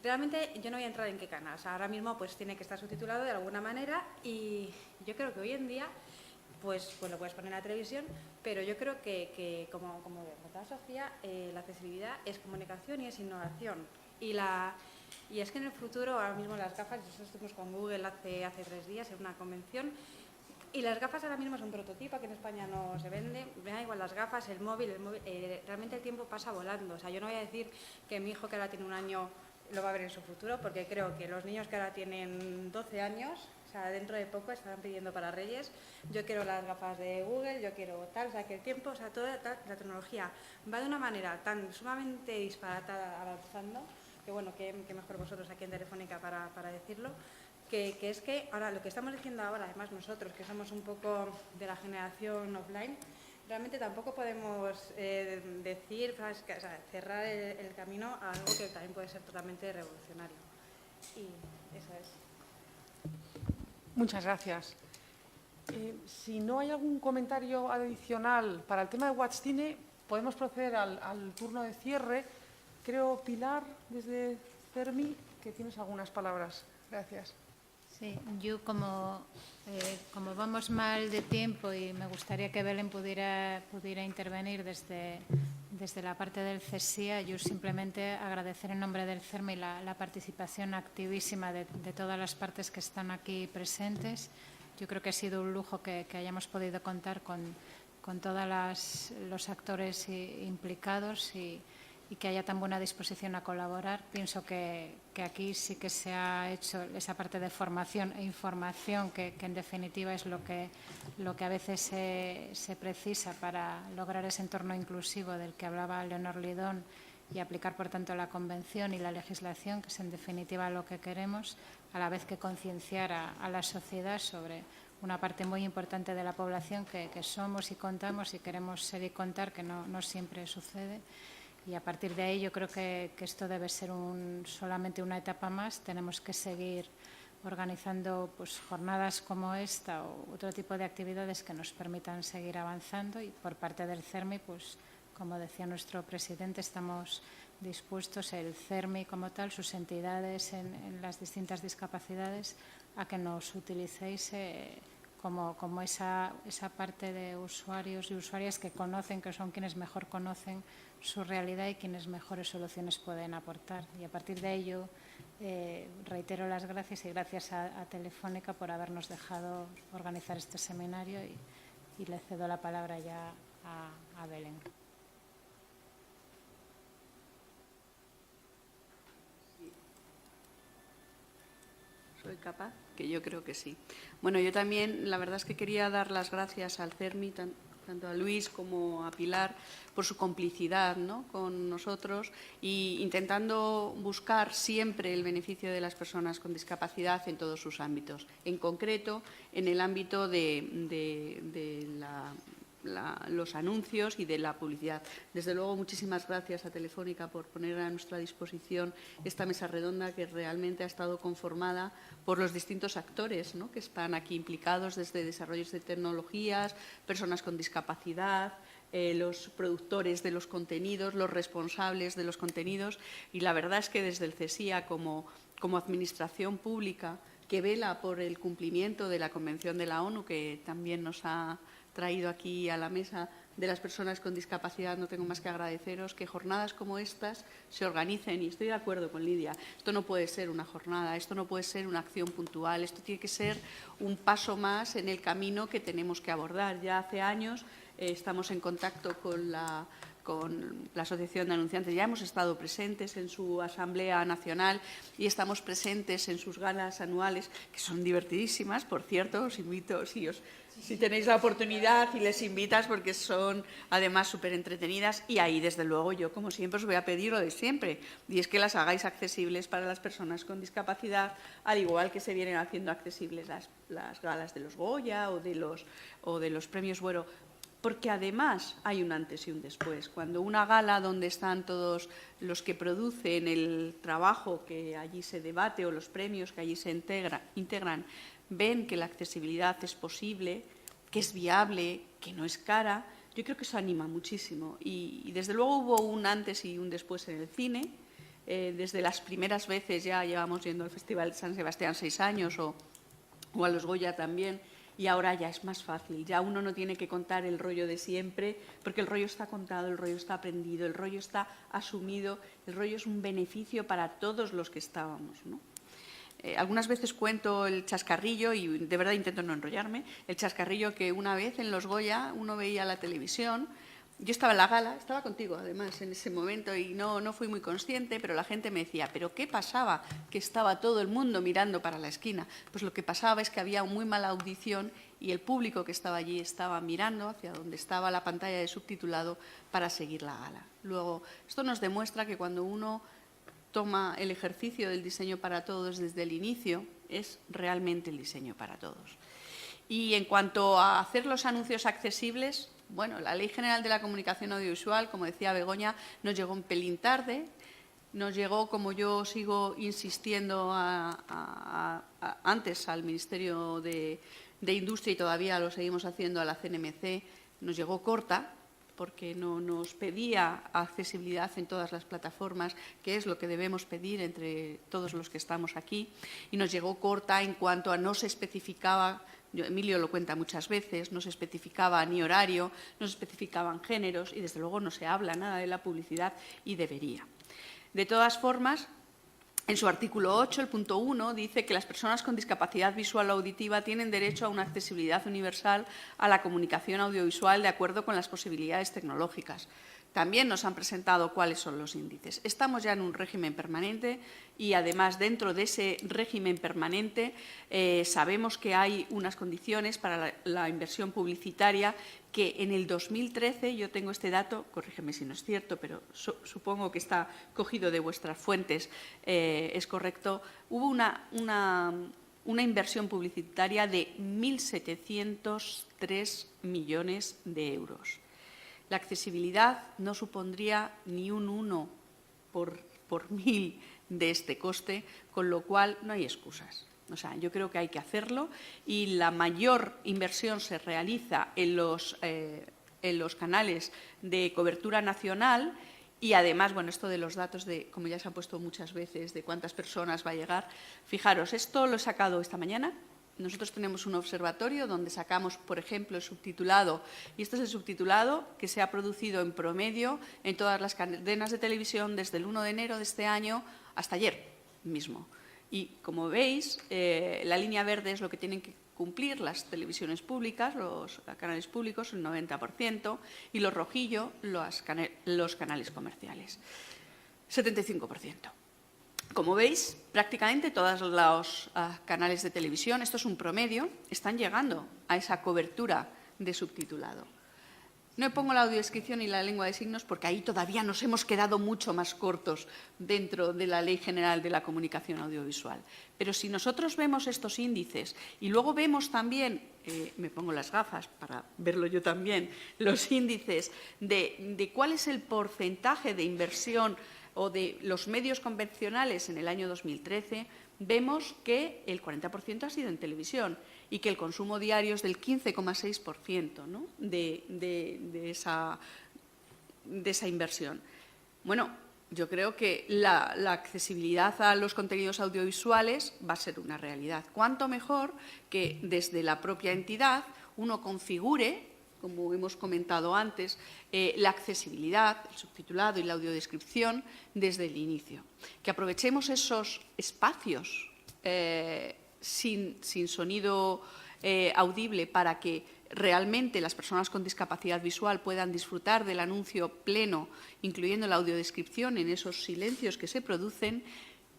Realmente yo no voy a entrar en qué canal. O sea, ahora mismo pues tiene que estar subtitulado de alguna manera, y yo creo que hoy en día pues lo puedes poner en la televisión, pero yo creo que como comentaba Sofía, la accesibilidad es comunicación y es innovación. Y es que en el futuro, ahora mismo las gafas, nosotros estuvimos con Google hace 3 días en una convención, y las gafas ahora mismo es un prototipo que en España no se vende. Me da igual las gafas, el móvil, realmente el tiempo pasa volando. O sea, yo no voy a decir que mi hijo, que ahora tiene 1 año, lo va a ver en su futuro, porque creo que los niños que ahora tienen 12 años, o sea, dentro de poco estarán pidiendo para Reyes, yo quiero las gafas de Google, yo quiero tal, o sea, que el tiempo, o sea, toda la tecnología va de una manera tan sumamente disparatada avanzando, que bueno, que mejor vosotros aquí en Telefónica para decirlo, que es que ahora lo que estamos diciendo ahora, además nosotros, que somos un poco de la generación offline, realmente tampoco podemos decir, o sea, cerrar el camino a algo que también puede ser totalmente revolucionario. Y eso es. Muchas gracias. Si no hay algún comentario adicional para el tema de Watchcine, podemos proceder al turno de cierre. Creo, Pilar, desde CERMI, que tienes algunas palabras. Gracias. Sí, yo como vamos mal de tiempo y me gustaría que Belén pudiera intervenir desde la parte del CESIA, yo simplemente agradecer en nombre del CERMI la participación activísima de todas las partes que están aquí presentes. Yo creo que ha sido un lujo que hayamos podido contar con todos los actores implicados y que haya tan buena disposición a colaborar. Pienso que aquí sí que se ha hecho esa parte de formación e información que en definitiva es lo que a veces se precisa para lograr ese entorno inclusivo del que hablaba Leonor Lidón y aplicar, por tanto, la Convención y la legislación, que es en definitiva lo que queremos, a la vez que concienciar a la sociedad sobre una parte muy importante de la población que somos y contamos y queremos ser y contar, que no siempre sucede. Y a partir de ahí yo creo que esto debe ser solamente una etapa más. Tenemos que seguir organizando pues, jornadas como esta o otro tipo de actividades que nos permitan seguir avanzando. Y por parte del CERMI, pues, como decía nuestro presidente, estamos dispuestos, el CERMI como tal, sus entidades en las distintas discapacidades, a que nos utilicéis como esa parte de usuarios y usuarias que conocen, que son quienes mejor conocen su realidad y quienes mejores soluciones pueden aportar. Y a partir de ello, reitero las gracias y gracias a Telefónica por habernos dejado organizar este seminario y le cedo la palabra ya a Belén. ¿Soy capaz? Que yo creo que sí. Bueno, yo también, la verdad es que quería dar las gracias al CERMI, tanto a Luis como a Pilar, por su complicidad, ¿no?, con nosotros y intentando buscar siempre el beneficio de las personas con discapacidad en todos sus ámbitos. En concreto, en el ámbito de los anuncios y de la publicidad. Desde luego, muchísimas gracias a Telefónica por poner a nuestra disposición esta mesa redonda que realmente ha estado conformada por los distintos actores, ¿no?, que están aquí implicados, desde desarrollos de tecnologías, personas con discapacidad, los productores de los contenidos, los responsables de los contenidos. Y la verdad es que desde el CESIA, como administración pública que vela por el cumplimiento de la Convención de la ONU, que también nos ha traído aquí a la mesa de las personas con discapacidad, no tengo más que agradeceros que jornadas como estas se organicen. Y estoy de acuerdo con Lidia, esto no puede ser una jornada, esto no puede ser una acción puntual, esto tiene que ser un paso más en el camino que tenemos que abordar. Ya hace años estamos en contacto con la Asociación de Anunciantes, ya hemos estado presentes en su Asamblea Nacional y estamos presentes en sus galas anuales, que son divertidísimas, por cierto, os invito, si tenéis la oportunidad y les invitas, porque son además súper entretenidas. Y ahí, desde luego, yo, como siempre, os voy a pedir lo de siempre, y es que las hagáis accesibles para las personas con discapacidad, al igual que se vienen haciendo accesibles las galas de los Goya o de los premios Buero. Porque además hay un antes y un después. Cuando una gala donde están todos los que producen el trabajo que allí se debate o los premios que allí se integran, ven que la accesibilidad es posible, que es viable, que no es cara, yo creo que eso anima muchísimo. Y desde luego hubo un antes y un después en el cine. Desde las primeras veces ya llevamos yendo al Festival de San Sebastián 6 años o a los Goya también. Y ahora ya es más fácil, ya uno no tiene que contar el rollo de siempre, porque el rollo está contado, el rollo está aprendido, el rollo está asumido, el rollo es un beneficio para todos los que estábamos, ¿no? Algunas veces cuento el chascarrillo, y de verdad intento no enrollarme, el chascarrillo que una vez en los Goya uno veía la televisión. Yo estaba en la gala, estaba contigo además en ese momento y no fui muy consciente, pero la gente me decía, ¿pero qué pasaba? Que estaba todo el mundo mirando para la esquina. Pues lo que pasaba es que había muy mala audición y el público que estaba allí estaba mirando hacia donde estaba la pantalla de subtitulado para seguir la gala. Luego, esto nos demuestra que cuando uno toma el ejercicio del diseño para todos desde el inicio, es realmente el diseño para todos. Y en cuanto a hacer los anuncios accesibles, bueno, la Ley General de la Comunicación Audiovisual, como decía Begoña, nos llegó un pelín tarde, nos llegó, como yo sigo insistiendo antes al Ministerio de Industria y todavía lo seguimos haciendo a la CNMC, nos llegó corta porque no nos pedía accesibilidad en todas las plataformas, que es lo que debemos pedir entre todos los que estamos aquí, y nos llegó corta en cuanto a no se especificaba. Emilio lo cuenta muchas veces, no se especificaba ni horario, no se especificaban géneros y desde luego no se habla nada de la publicidad y debería. De todas formas, en su artículo 8, el punto 1, dice que las personas con discapacidad visual o auditiva tienen derecho a una accesibilidad universal a la comunicación audiovisual de acuerdo con las posibilidades tecnológicas. También nos han presentado cuáles son los índices. Estamos ya en un régimen permanente y, además, dentro de ese régimen permanente sabemos que hay unas condiciones para la inversión publicitaria que en el 2013, yo tengo este dato, corrígeme si no es cierto, pero supongo que está cogido de vuestras fuentes, es correcto, hubo una inversión publicitaria de 1.703 millones de euros. La accesibilidad no supondría ni un 1 por 1000 de este coste, con lo cual no hay excusas. O sea, yo creo que hay que hacerlo y la mayor inversión se realiza en los canales de cobertura nacional y además, bueno, esto de los datos de, como ya se ha puesto muchas veces, de cuántas personas va a llegar. Fijaros, esto lo he sacado esta mañana. Nosotros tenemos un observatorio donde sacamos, por ejemplo, el subtitulado. Y este es el subtitulado que se ha producido en promedio en todas las cadenas de televisión desde el 1 de enero de este año hasta ayer mismo. Y, como veis, la línea verde es lo que tienen que cumplir las televisiones públicas, los canales públicos, el 90%, y lo rojillo, los canales comerciales, 75%. Como veis, prácticamente todos los canales de televisión, esto es un promedio, están llegando a esa cobertura de subtitulado. No pongo la audiodescripción y la lengua de signos porque ahí todavía nos hemos quedado mucho más cortos dentro de la Ley General de la Comunicación Audiovisual. Pero si nosotros vemos estos índices y luego vemos también, me pongo las gafas para verlo yo también, los índices de cuál es el porcentaje de inversión o de los medios convencionales en el año 2013, vemos que el 40% ha sido en televisión y que el consumo diario es del 15,6%, ¿no? de esa inversión. Bueno, yo creo que la accesibilidad a los contenidos audiovisuales va a ser una realidad. Cuánto mejor que desde la propia entidad uno configure, como hemos comentado antes, la accesibilidad, el subtitulado y la audiodescripción desde el inicio. Que aprovechemos esos espacios sin sonido audible para que realmente las personas con discapacidad visual puedan disfrutar del anuncio pleno, incluyendo la audiodescripción en esos silencios que se producen.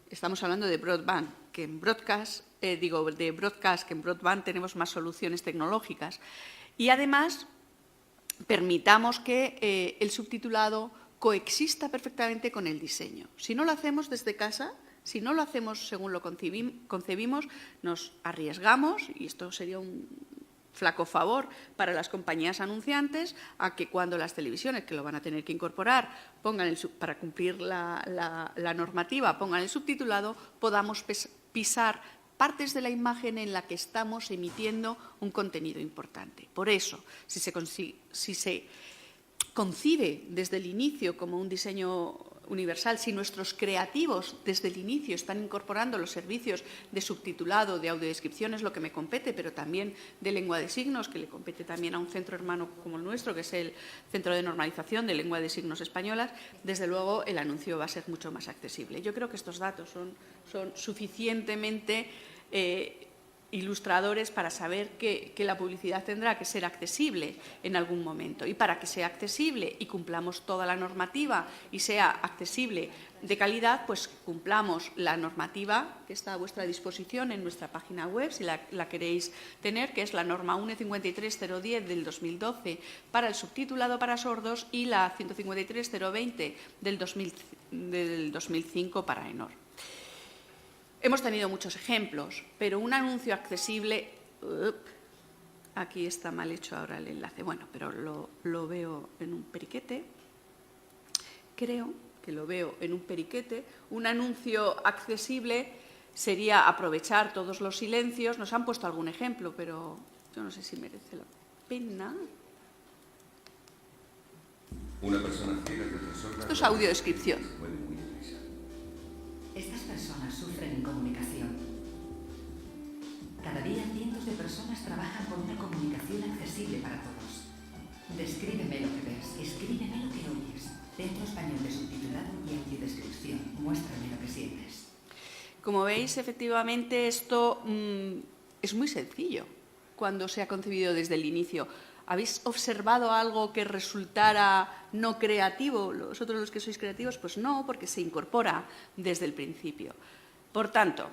Estamos hablando de broadband, que en broadcast, de broadcast, que en broadband tenemos más soluciones tecnológicas. Y además, permitamos que el subtitulado coexista perfectamente con el diseño. Si no lo hacemos desde casa, si no lo hacemos según lo concebimos, nos arriesgamos, y esto sería un flaco favor para las compañías anunciantes, a que cuando las televisiones, que lo van a tener que incorporar, pongan para cumplir la normativa, pongan el subtitulado, podamos pisar partes de la imagen en la que estamos emitiendo un contenido importante. Por eso, si se concibe desde el inicio como un diseño universal, si nuestros creativos desde el inicio están incorporando los servicios de subtitulado, de audiodescripción, es lo que me compete, pero también de lengua de signos, que le compete también a un centro hermano como el nuestro, que es el Centro de Normalización de Lengua de Signos Españolas, desde luego el anuncio va a ser mucho más accesible. Yo creo que estos datos son suficientemente ilustradores para saber que la publicidad tendrá que ser accesible en algún momento. Y para que sea accesible y cumplamos toda la normativa y sea accesible de calidad, pues cumplamos la normativa que está a vuestra disposición en nuestra página web, si la queréis tener, que es la norma UNE 53010 del 2012 para el subtitulado para sordos y la 153020 del 2005 para ENOR. Hemos tenido muchos ejemplos, pero un anuncio accesible... Aquí está mal hecho ahora el enlace. Bueno, pero lo veo en un periquete. Creo que lo veo en un periquete. Un anuncio accesible sería aprovechar todos los silencios. Nos han puesto algún ejemplo, pero yo no sé si merece la pena. Una persona ciega que resuelva... Esto es audiodescripción. Estas personas sufren incomunicación. Cada día cientos de personas trabajan por una comunicación accesible para todos. Descríbeme lo que ves, escríbeme lo que oyes. Centro Español de Subtitulado y Audiodescripción. Muéstrame lo que sientes. Como veis, efectivamente, esto es muy sencillo cuando se ha concebido desde el inicio. ¿Habéis observado algo que resultara no creativo? ¿Vosotros los que sois creativos? Pues no, porque se incorpora desde el principio. Por tanto,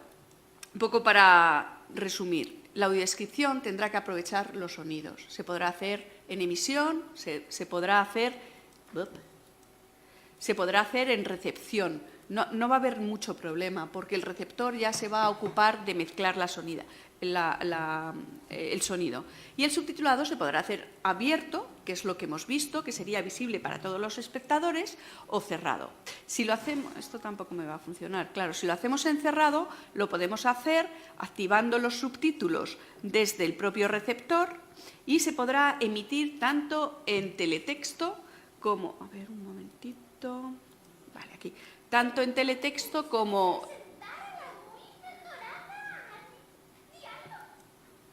un poco para resumir, la audiodescripción tendrá que aprovechar los sonidos. Se podrá hacer en emisión, se podrá hacer en recepción, no va a haber mucho problema, porque el receptor ya se va a ocupar de mezclar el sonido. Y el subtitulado se podrá hacer abierto, que es lo que hemos visto, que sería visible para todos los espectadores, o cerrado. Si lo hacemos, esto tampoco me va a funcionar, claro, si lo hacemos en cerrado, lo podemos hacer activando los subtítulos desde el propio receptor y se podrá emitir tanto en teletexto como, a ver, un momentito, vale, aquí, tanto en teletexto como...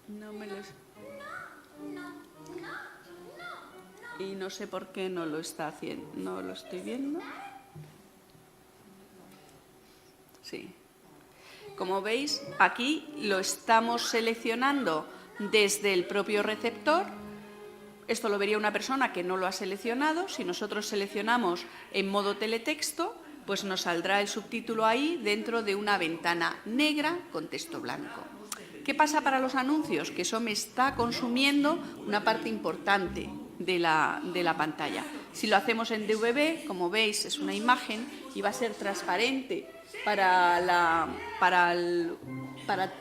No me lo... Y no sé por qué no lo está haciendo, no lo estoy viendo. Sí. Como veis, aquí lo estamos seleccionando desde el propio receptor. Esto lo vería una persona que no lo ha seleccionado. Si nosotros seleccionamos en modo teletexto, pues nos saldrá el subtítulo ahí dentro de una ventana negra con texto blanco. ¿Qué pasa para los anuncios? Que eso me está consumiendo una parte importante de la pantalla. Si lo hacemos en DVB, como veis, es una imagen y va a ser transparente para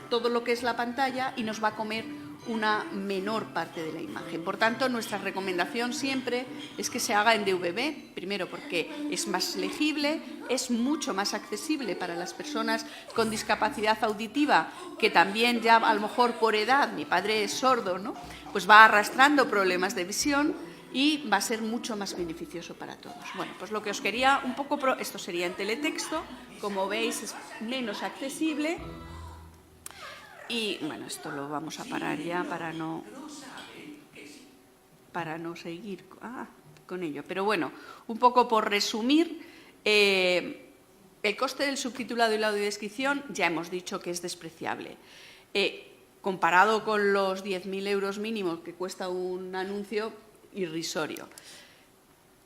todo lo que es la pantalla y nos va a comer una menor parte de la imagen. Por tanto, nuestra recomendación siempre es que se haga en DVB, primero porque es más legible, es mucho más accesible para las personas con discapacidad auditiva, que también ya a lo mejor por edad, mi padre es sordo, ¿no?, pues va arrastrando problemas de visión y va a ser mucho más beneficioso para todos. Bueno, pues lo que os quería un poco... Esto sería en teletexto, como veis es menos accesible. Y, bueno, esto lo vamos a parar ya para no seguir con ello. Pero, bueno, un poco por resumir, el coste del subtitulado y la audiodescripción ya hemos dicho que es despreciable. Comparado con los 10.000 euros mínimos que cuesta un anuncio, irrisorio.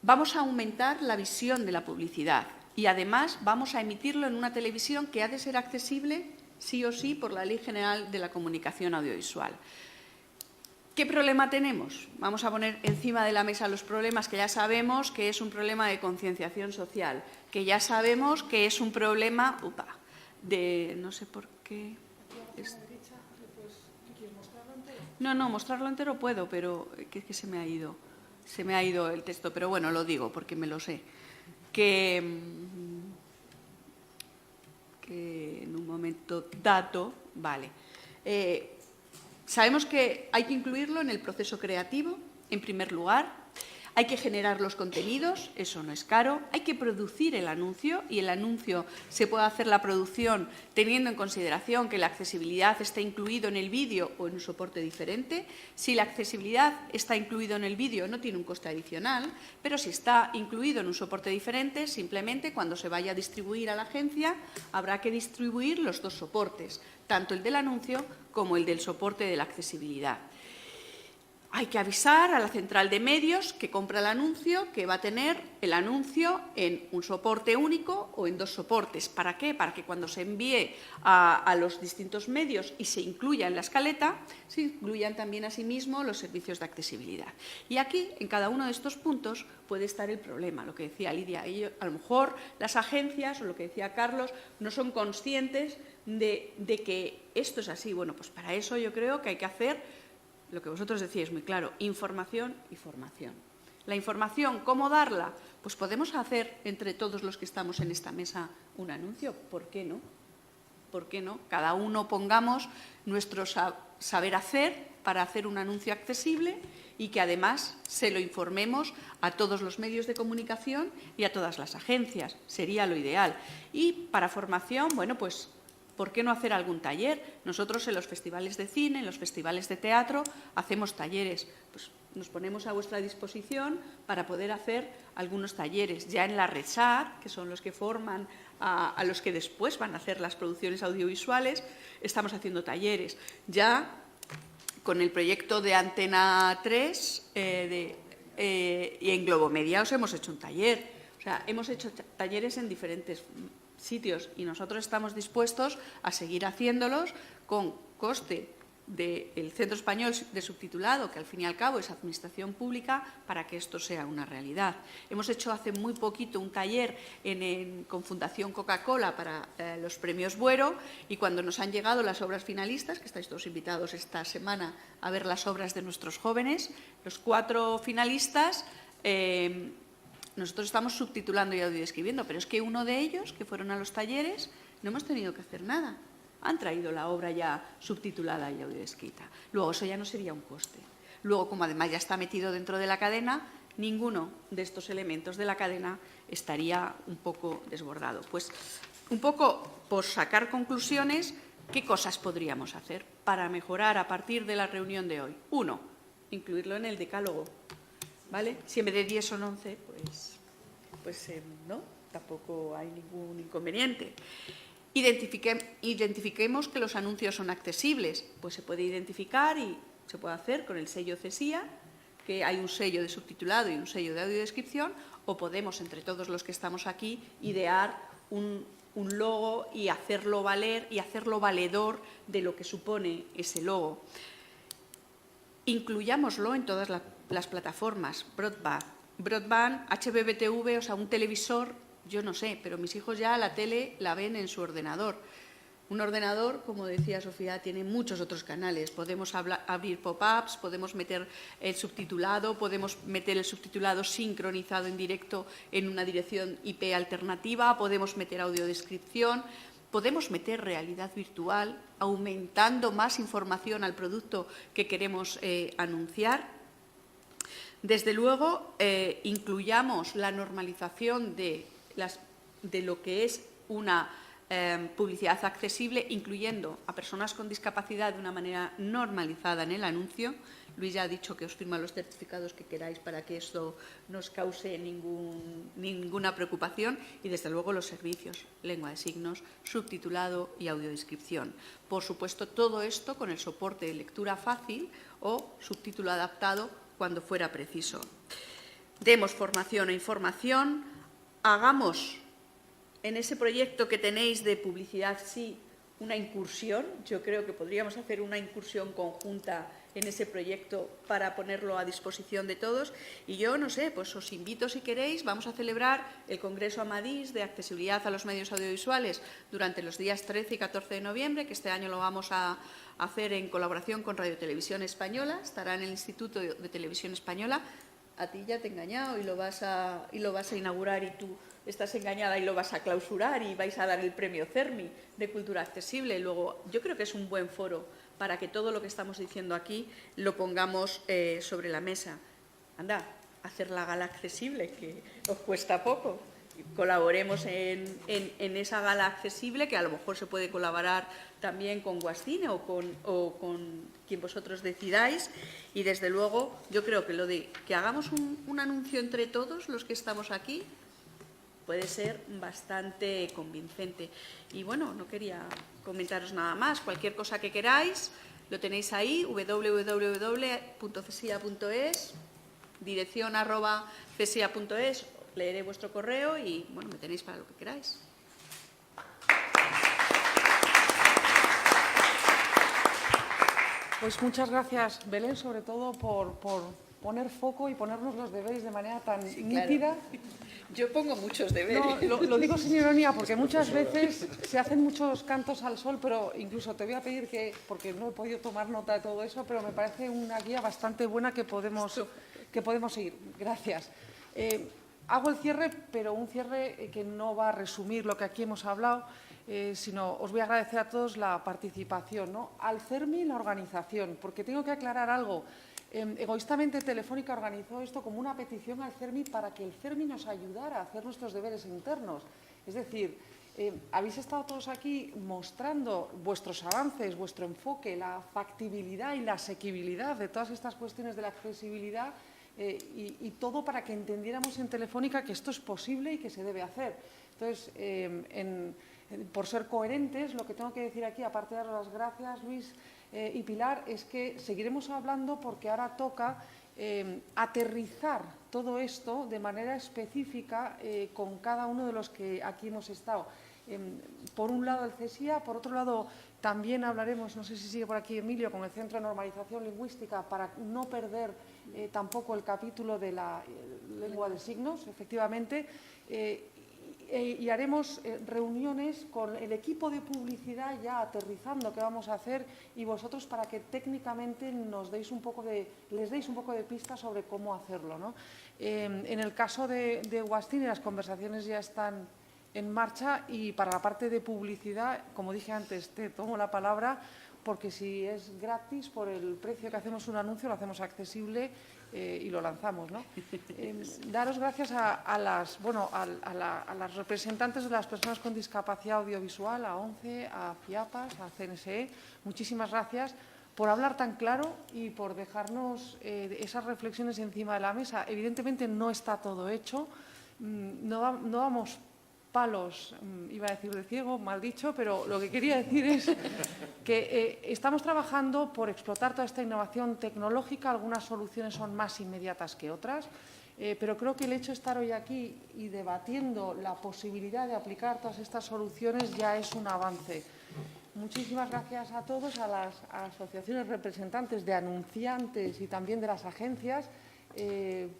Vamos a aumentar la visión de la publicidad y, además, vamos a emitirlo en una televisión que ha de ser accesible sí o sí por la Ley General de la Comunicación Audiovisual. ¿Qué problema tenemos? Vamos a poner encima de la mesa los problemas que ya sabemos que es un problema de concienciación social, que ya sabemos que es un problema de... no sé por qué... No, mostrarlo entero puedo, pero que se me ha ido el texto, pero bueno, lo digo porque me lo sé. Que en un momento dado, vale. Sabemos que hay que incluirlo en el proceso creativo, en primer lugar. Hay que generar los contenidos, eso no es caro. Hay que producir el anuncio y el anuncio se puede hacer la producción teniendo en consideración que la accesibilidad está incluido en el vídeo o en un soporte diferente. Si la accesibilidad está incluido en el vídeo no tiene un coste adicional, pero si está incluido en un soporte diferente, simplemente cuando se vaya a distribuir a la agencia habrá que distribuir los dos soportes, tanto el del anuncio como el del soporte de la accesibilidad. Hay que avisar a la central de medios que compra el anuncio que va a tener el anuncio en un soporte único o en dos soportes. ¿Para qué? Para que cuando se envíe a los distintos medios y se incluya en la escaleta, se incluyan también asimismo los servicios de accesibilidad. Y aquí, en cada uno de estos puntos, puede estar el problema, lo que decía Lidia. A lo mejor las agencias, o lo que decía Carlos, no son conscientes de que esto es así. Bueno, pues para eso yo creo que hay que hacer lo que vosotros decíais muy claro, información y formación. La información, ¿cómo darla? Pues podemos hacer entre todos los que estamos en esta mesa un anuncio, ¿por qué no? ¿Por qué no? Cada uno pongamos nuestro saber hacer para hacer un anuncio accesible y que además se lo informemos a todos los medios de comunicación y a todas las agencias. Sería lo ideal. Y para formación, bueno, pues ¿por qué no hacer algún taller? Nosotros en los festivales de cine, en los festivales de teatro, hacemos talleres. Pues nos ponemos a vuestra disposición para poder hacer algunos talleres. Ya en la RESAR, que son los que forman a los que después van a hacer las producciones audiovisuales, estamos haciendo talleres. Ya con el proyecto de Antena 3 y en Globomedia os hemos hecho un taller. O sea, hemos hecho talleres en diferentes sitios y nosotros estamos dispuestos a seguir haciéndolos con coste del Centro Español de Subtitulado, que al fin y al cabo es administración pública, para que esto sea una realidad. Hemos hecho hace muy poquito un taller con Fundación Coca-Cola para los premios Buero, y cuando nos han llegado las obras finalistas, que estáis todos invitados esta semana a ver las obras de nuestros jóvenes, los 4 finalistas, nosotros estamos subtitulando y audiodescribiendo, pero es que uno de ellos, que fueron a los talleres, no hemos tenido que hacer nada. Han traído la obra ya subtitulada y audiodescrita. Luego, eso ya no sería un coste. Luego, como además ya está metido dentro de la cadena, ninguno de estos elementos de la cadena estaría un poco desbordado. Pues, un poco por sacar conclusiones, ¿qué cosas podríamos hacer para mejorar a partir de la reunión de hoy? 1, incluirlo en el decálogo, ¿vale? Si en vez de 10 son 11, pues no, tampoco hay ningún inconveniente. Identifiquemos que los anuncios son accesibles. Pues se puede identificar y se puede hacer con el sello CESIA, que hay un sello de subtitulado y un sello de audiodescripción, o podemos, entre todos los que estamos aquí, idear un logo y hacerlo valer y hacerlo valedor de lo que supone ese logo. Incluyámoslo en todas las plataformas, broadband, HbbTV, o sea, un televisor. Yo no sé, pero mis hijos ya la tele la ven en su ordenador. Un ordenador, como decía Sofía, tiene muchos otros canales. Podemos abrir pop-ups, podemos meter el subtitulado, podemos meter el subtitulado sincronizado en directo en una dirección IP alternativa, podemos meter audiodescripción, podemos meter realidad virtual, aumentando más información al producto que queremos anunciar. Desde luego, incluyamos la normalización de lo que es una publicidad accesible, incluyendo a personas con discapacidad de una manera normalizada en el anuncio. Luis ya ha dicho que os firma los certificados que queráis para que esto no os cause ninguna preocupación, y desde luego los servicios, lengua de signos, subtitulado y audiodescripción. Por supuesto, todo esto con el soporte de lectura fácil o subtítulo adaptado cuando fuera preciso. Demos formación e información. Hagamos en ese proyecto que tenéis de publicidad, sí, una incursión. Yo creo que podríamos hacer una incursión conjunta en ese proyecto para ponerlo a disposición de todos. Y yo, no sé, pues os invito, si queréis, vamos a celebrar el Congreso Amadís de Accesibilidad a los Medios Audiovisuales durante los días 13 y 14 de noviembre, que este año lo vamos a hacer en colaboración con Radio Televisión Española. Estará en el Instituto de Televisión Española. A ti ya te he engañado y lo vas a inaugurar, y tú estás engañada y lo vas a clausurar, y vais a dar el premio CERMI de Cultura Accesible. Luego, yo creo que es un buen foro para que todo lo que estamos diciendo aquí lo pongamos sobre la mesa. Anda, hacer la gala accesible, que os cuesta poco. Colaboremos en esa gala accesible, que a lo mejor se puede colaborar también con Guascine o con quien vosotros decidáis. Y desde luego yo creo que lo de que hagamos un anuncio entre todos los que estamos aquí puede ser bastante convincente. Y bueno, no quería comentaros nada más. Cualquier cosa que queráis lo tenéis ahí, www.cesia.es, dirección @cesia.es. Leeré vuestro correo y, bueno, me tenéis para lo que queráis. Pues muchas gracias, Belén, sobre todo por poner foco y ponernos los deberes de manera tan nítida. Yo pongo muchos deberes. No, lo digo sin ironía, porque muchas veces se hacen muchos cantos al sol, pero incluso te voy a pedir que, porque no he podido tomar nota de todo eso, pero me parece una guía bastante buena que podemos seguir. Gracias. Hago el cierre, pero un cierre que no va a resumir lo que aquí hemos hablado, sino os voy a agradecer a todos la participación, ¿no? Al CERMI, la organización, porque tengo que aclarar algo. Egoístamente Telefónica organizó esto como una petición al CERMI para que el CERMI nos ayudara a hacer nuestros deberes internos. Es decir, habéis estado todos aquí mostrando vuestros avances, vuestro enfoque, la factibilidad y la asequibilidad de todas estas cuestiones de la accesibilidad, y todo para que entendiéramos en Telefónica que esto es posible y que se debe hacer. Entonces, por ser coherentes, lo que tengo que decir aquí, aparte de daros las gracias, Luis y Pilar, es que seguiremos hablando, porque ahora toca aterrizar todo esto de manera específica con cada uno de los que aquí hemos estado. Por un lado el CSIA, por otro lado también hablaremos, no sé si sigue por aquí Emilio, con el Centro de Normalización Lingüística para no perder tampoco el capítulo de la lengua de signos, efectivamente, y haremos reuniones con el equipo de publicidad ya aterrizando qué vamos a hacer y vosotros para que técnicamente les deis un poco de pistas sobre cómo hacerlo, ¿no? En el caso de Wastini las conversaciones ya están en marcha y para la parte de publicidad, como dije antes, te tomo la palabra porque si es gratis por el precio que hacemos un anuncio, lo hacemos accesible y lo lanzamos, ¿no? Daros gracias a las representantes de las personas con discapacidad audiovisual, a ONCE, a FIAPAS, a CNSE. Muchísimas gracias por hablar tan claro y por dejarnos esas reflexiones encima de la mesa. Evidentemente no está todo hecho, no vamos palos, iba a decir de ciego, mal dicho, pero lo que quería decir es que estamos trabajando por explotar toda esta innovación tecnológica. Algunas soluciones son más inmediatas que otras, pero creo que el hecho de estar hoy aquí y debatiendo la posibilidad de aplicar todas estas soluciones ya es un avance. Muchísimas gracias a todos, a las asociaciones representantes de anunciantes y también de las agencias,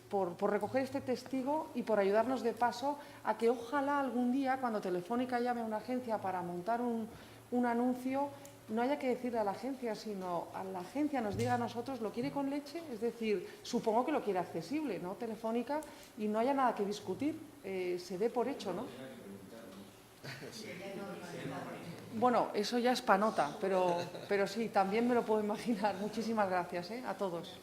por recoger este testigo y por ayudarnos de paso a que ojalá algún día, cuando Telefónica llame a una agencia para montar un anuncio, no haya que decirle a la agencia, sino a la agencia nos diga a nosotros, ¿lo quiere con leche? Es decir, supongo que lo quiere accesible, ¿no? Telefónica, y no haya nada que discutir, se dé por hecho, ¿no? Bueno, eso ya es panota, pero sí, también me lo puedo imaginar. Muchísimas gracias a todos.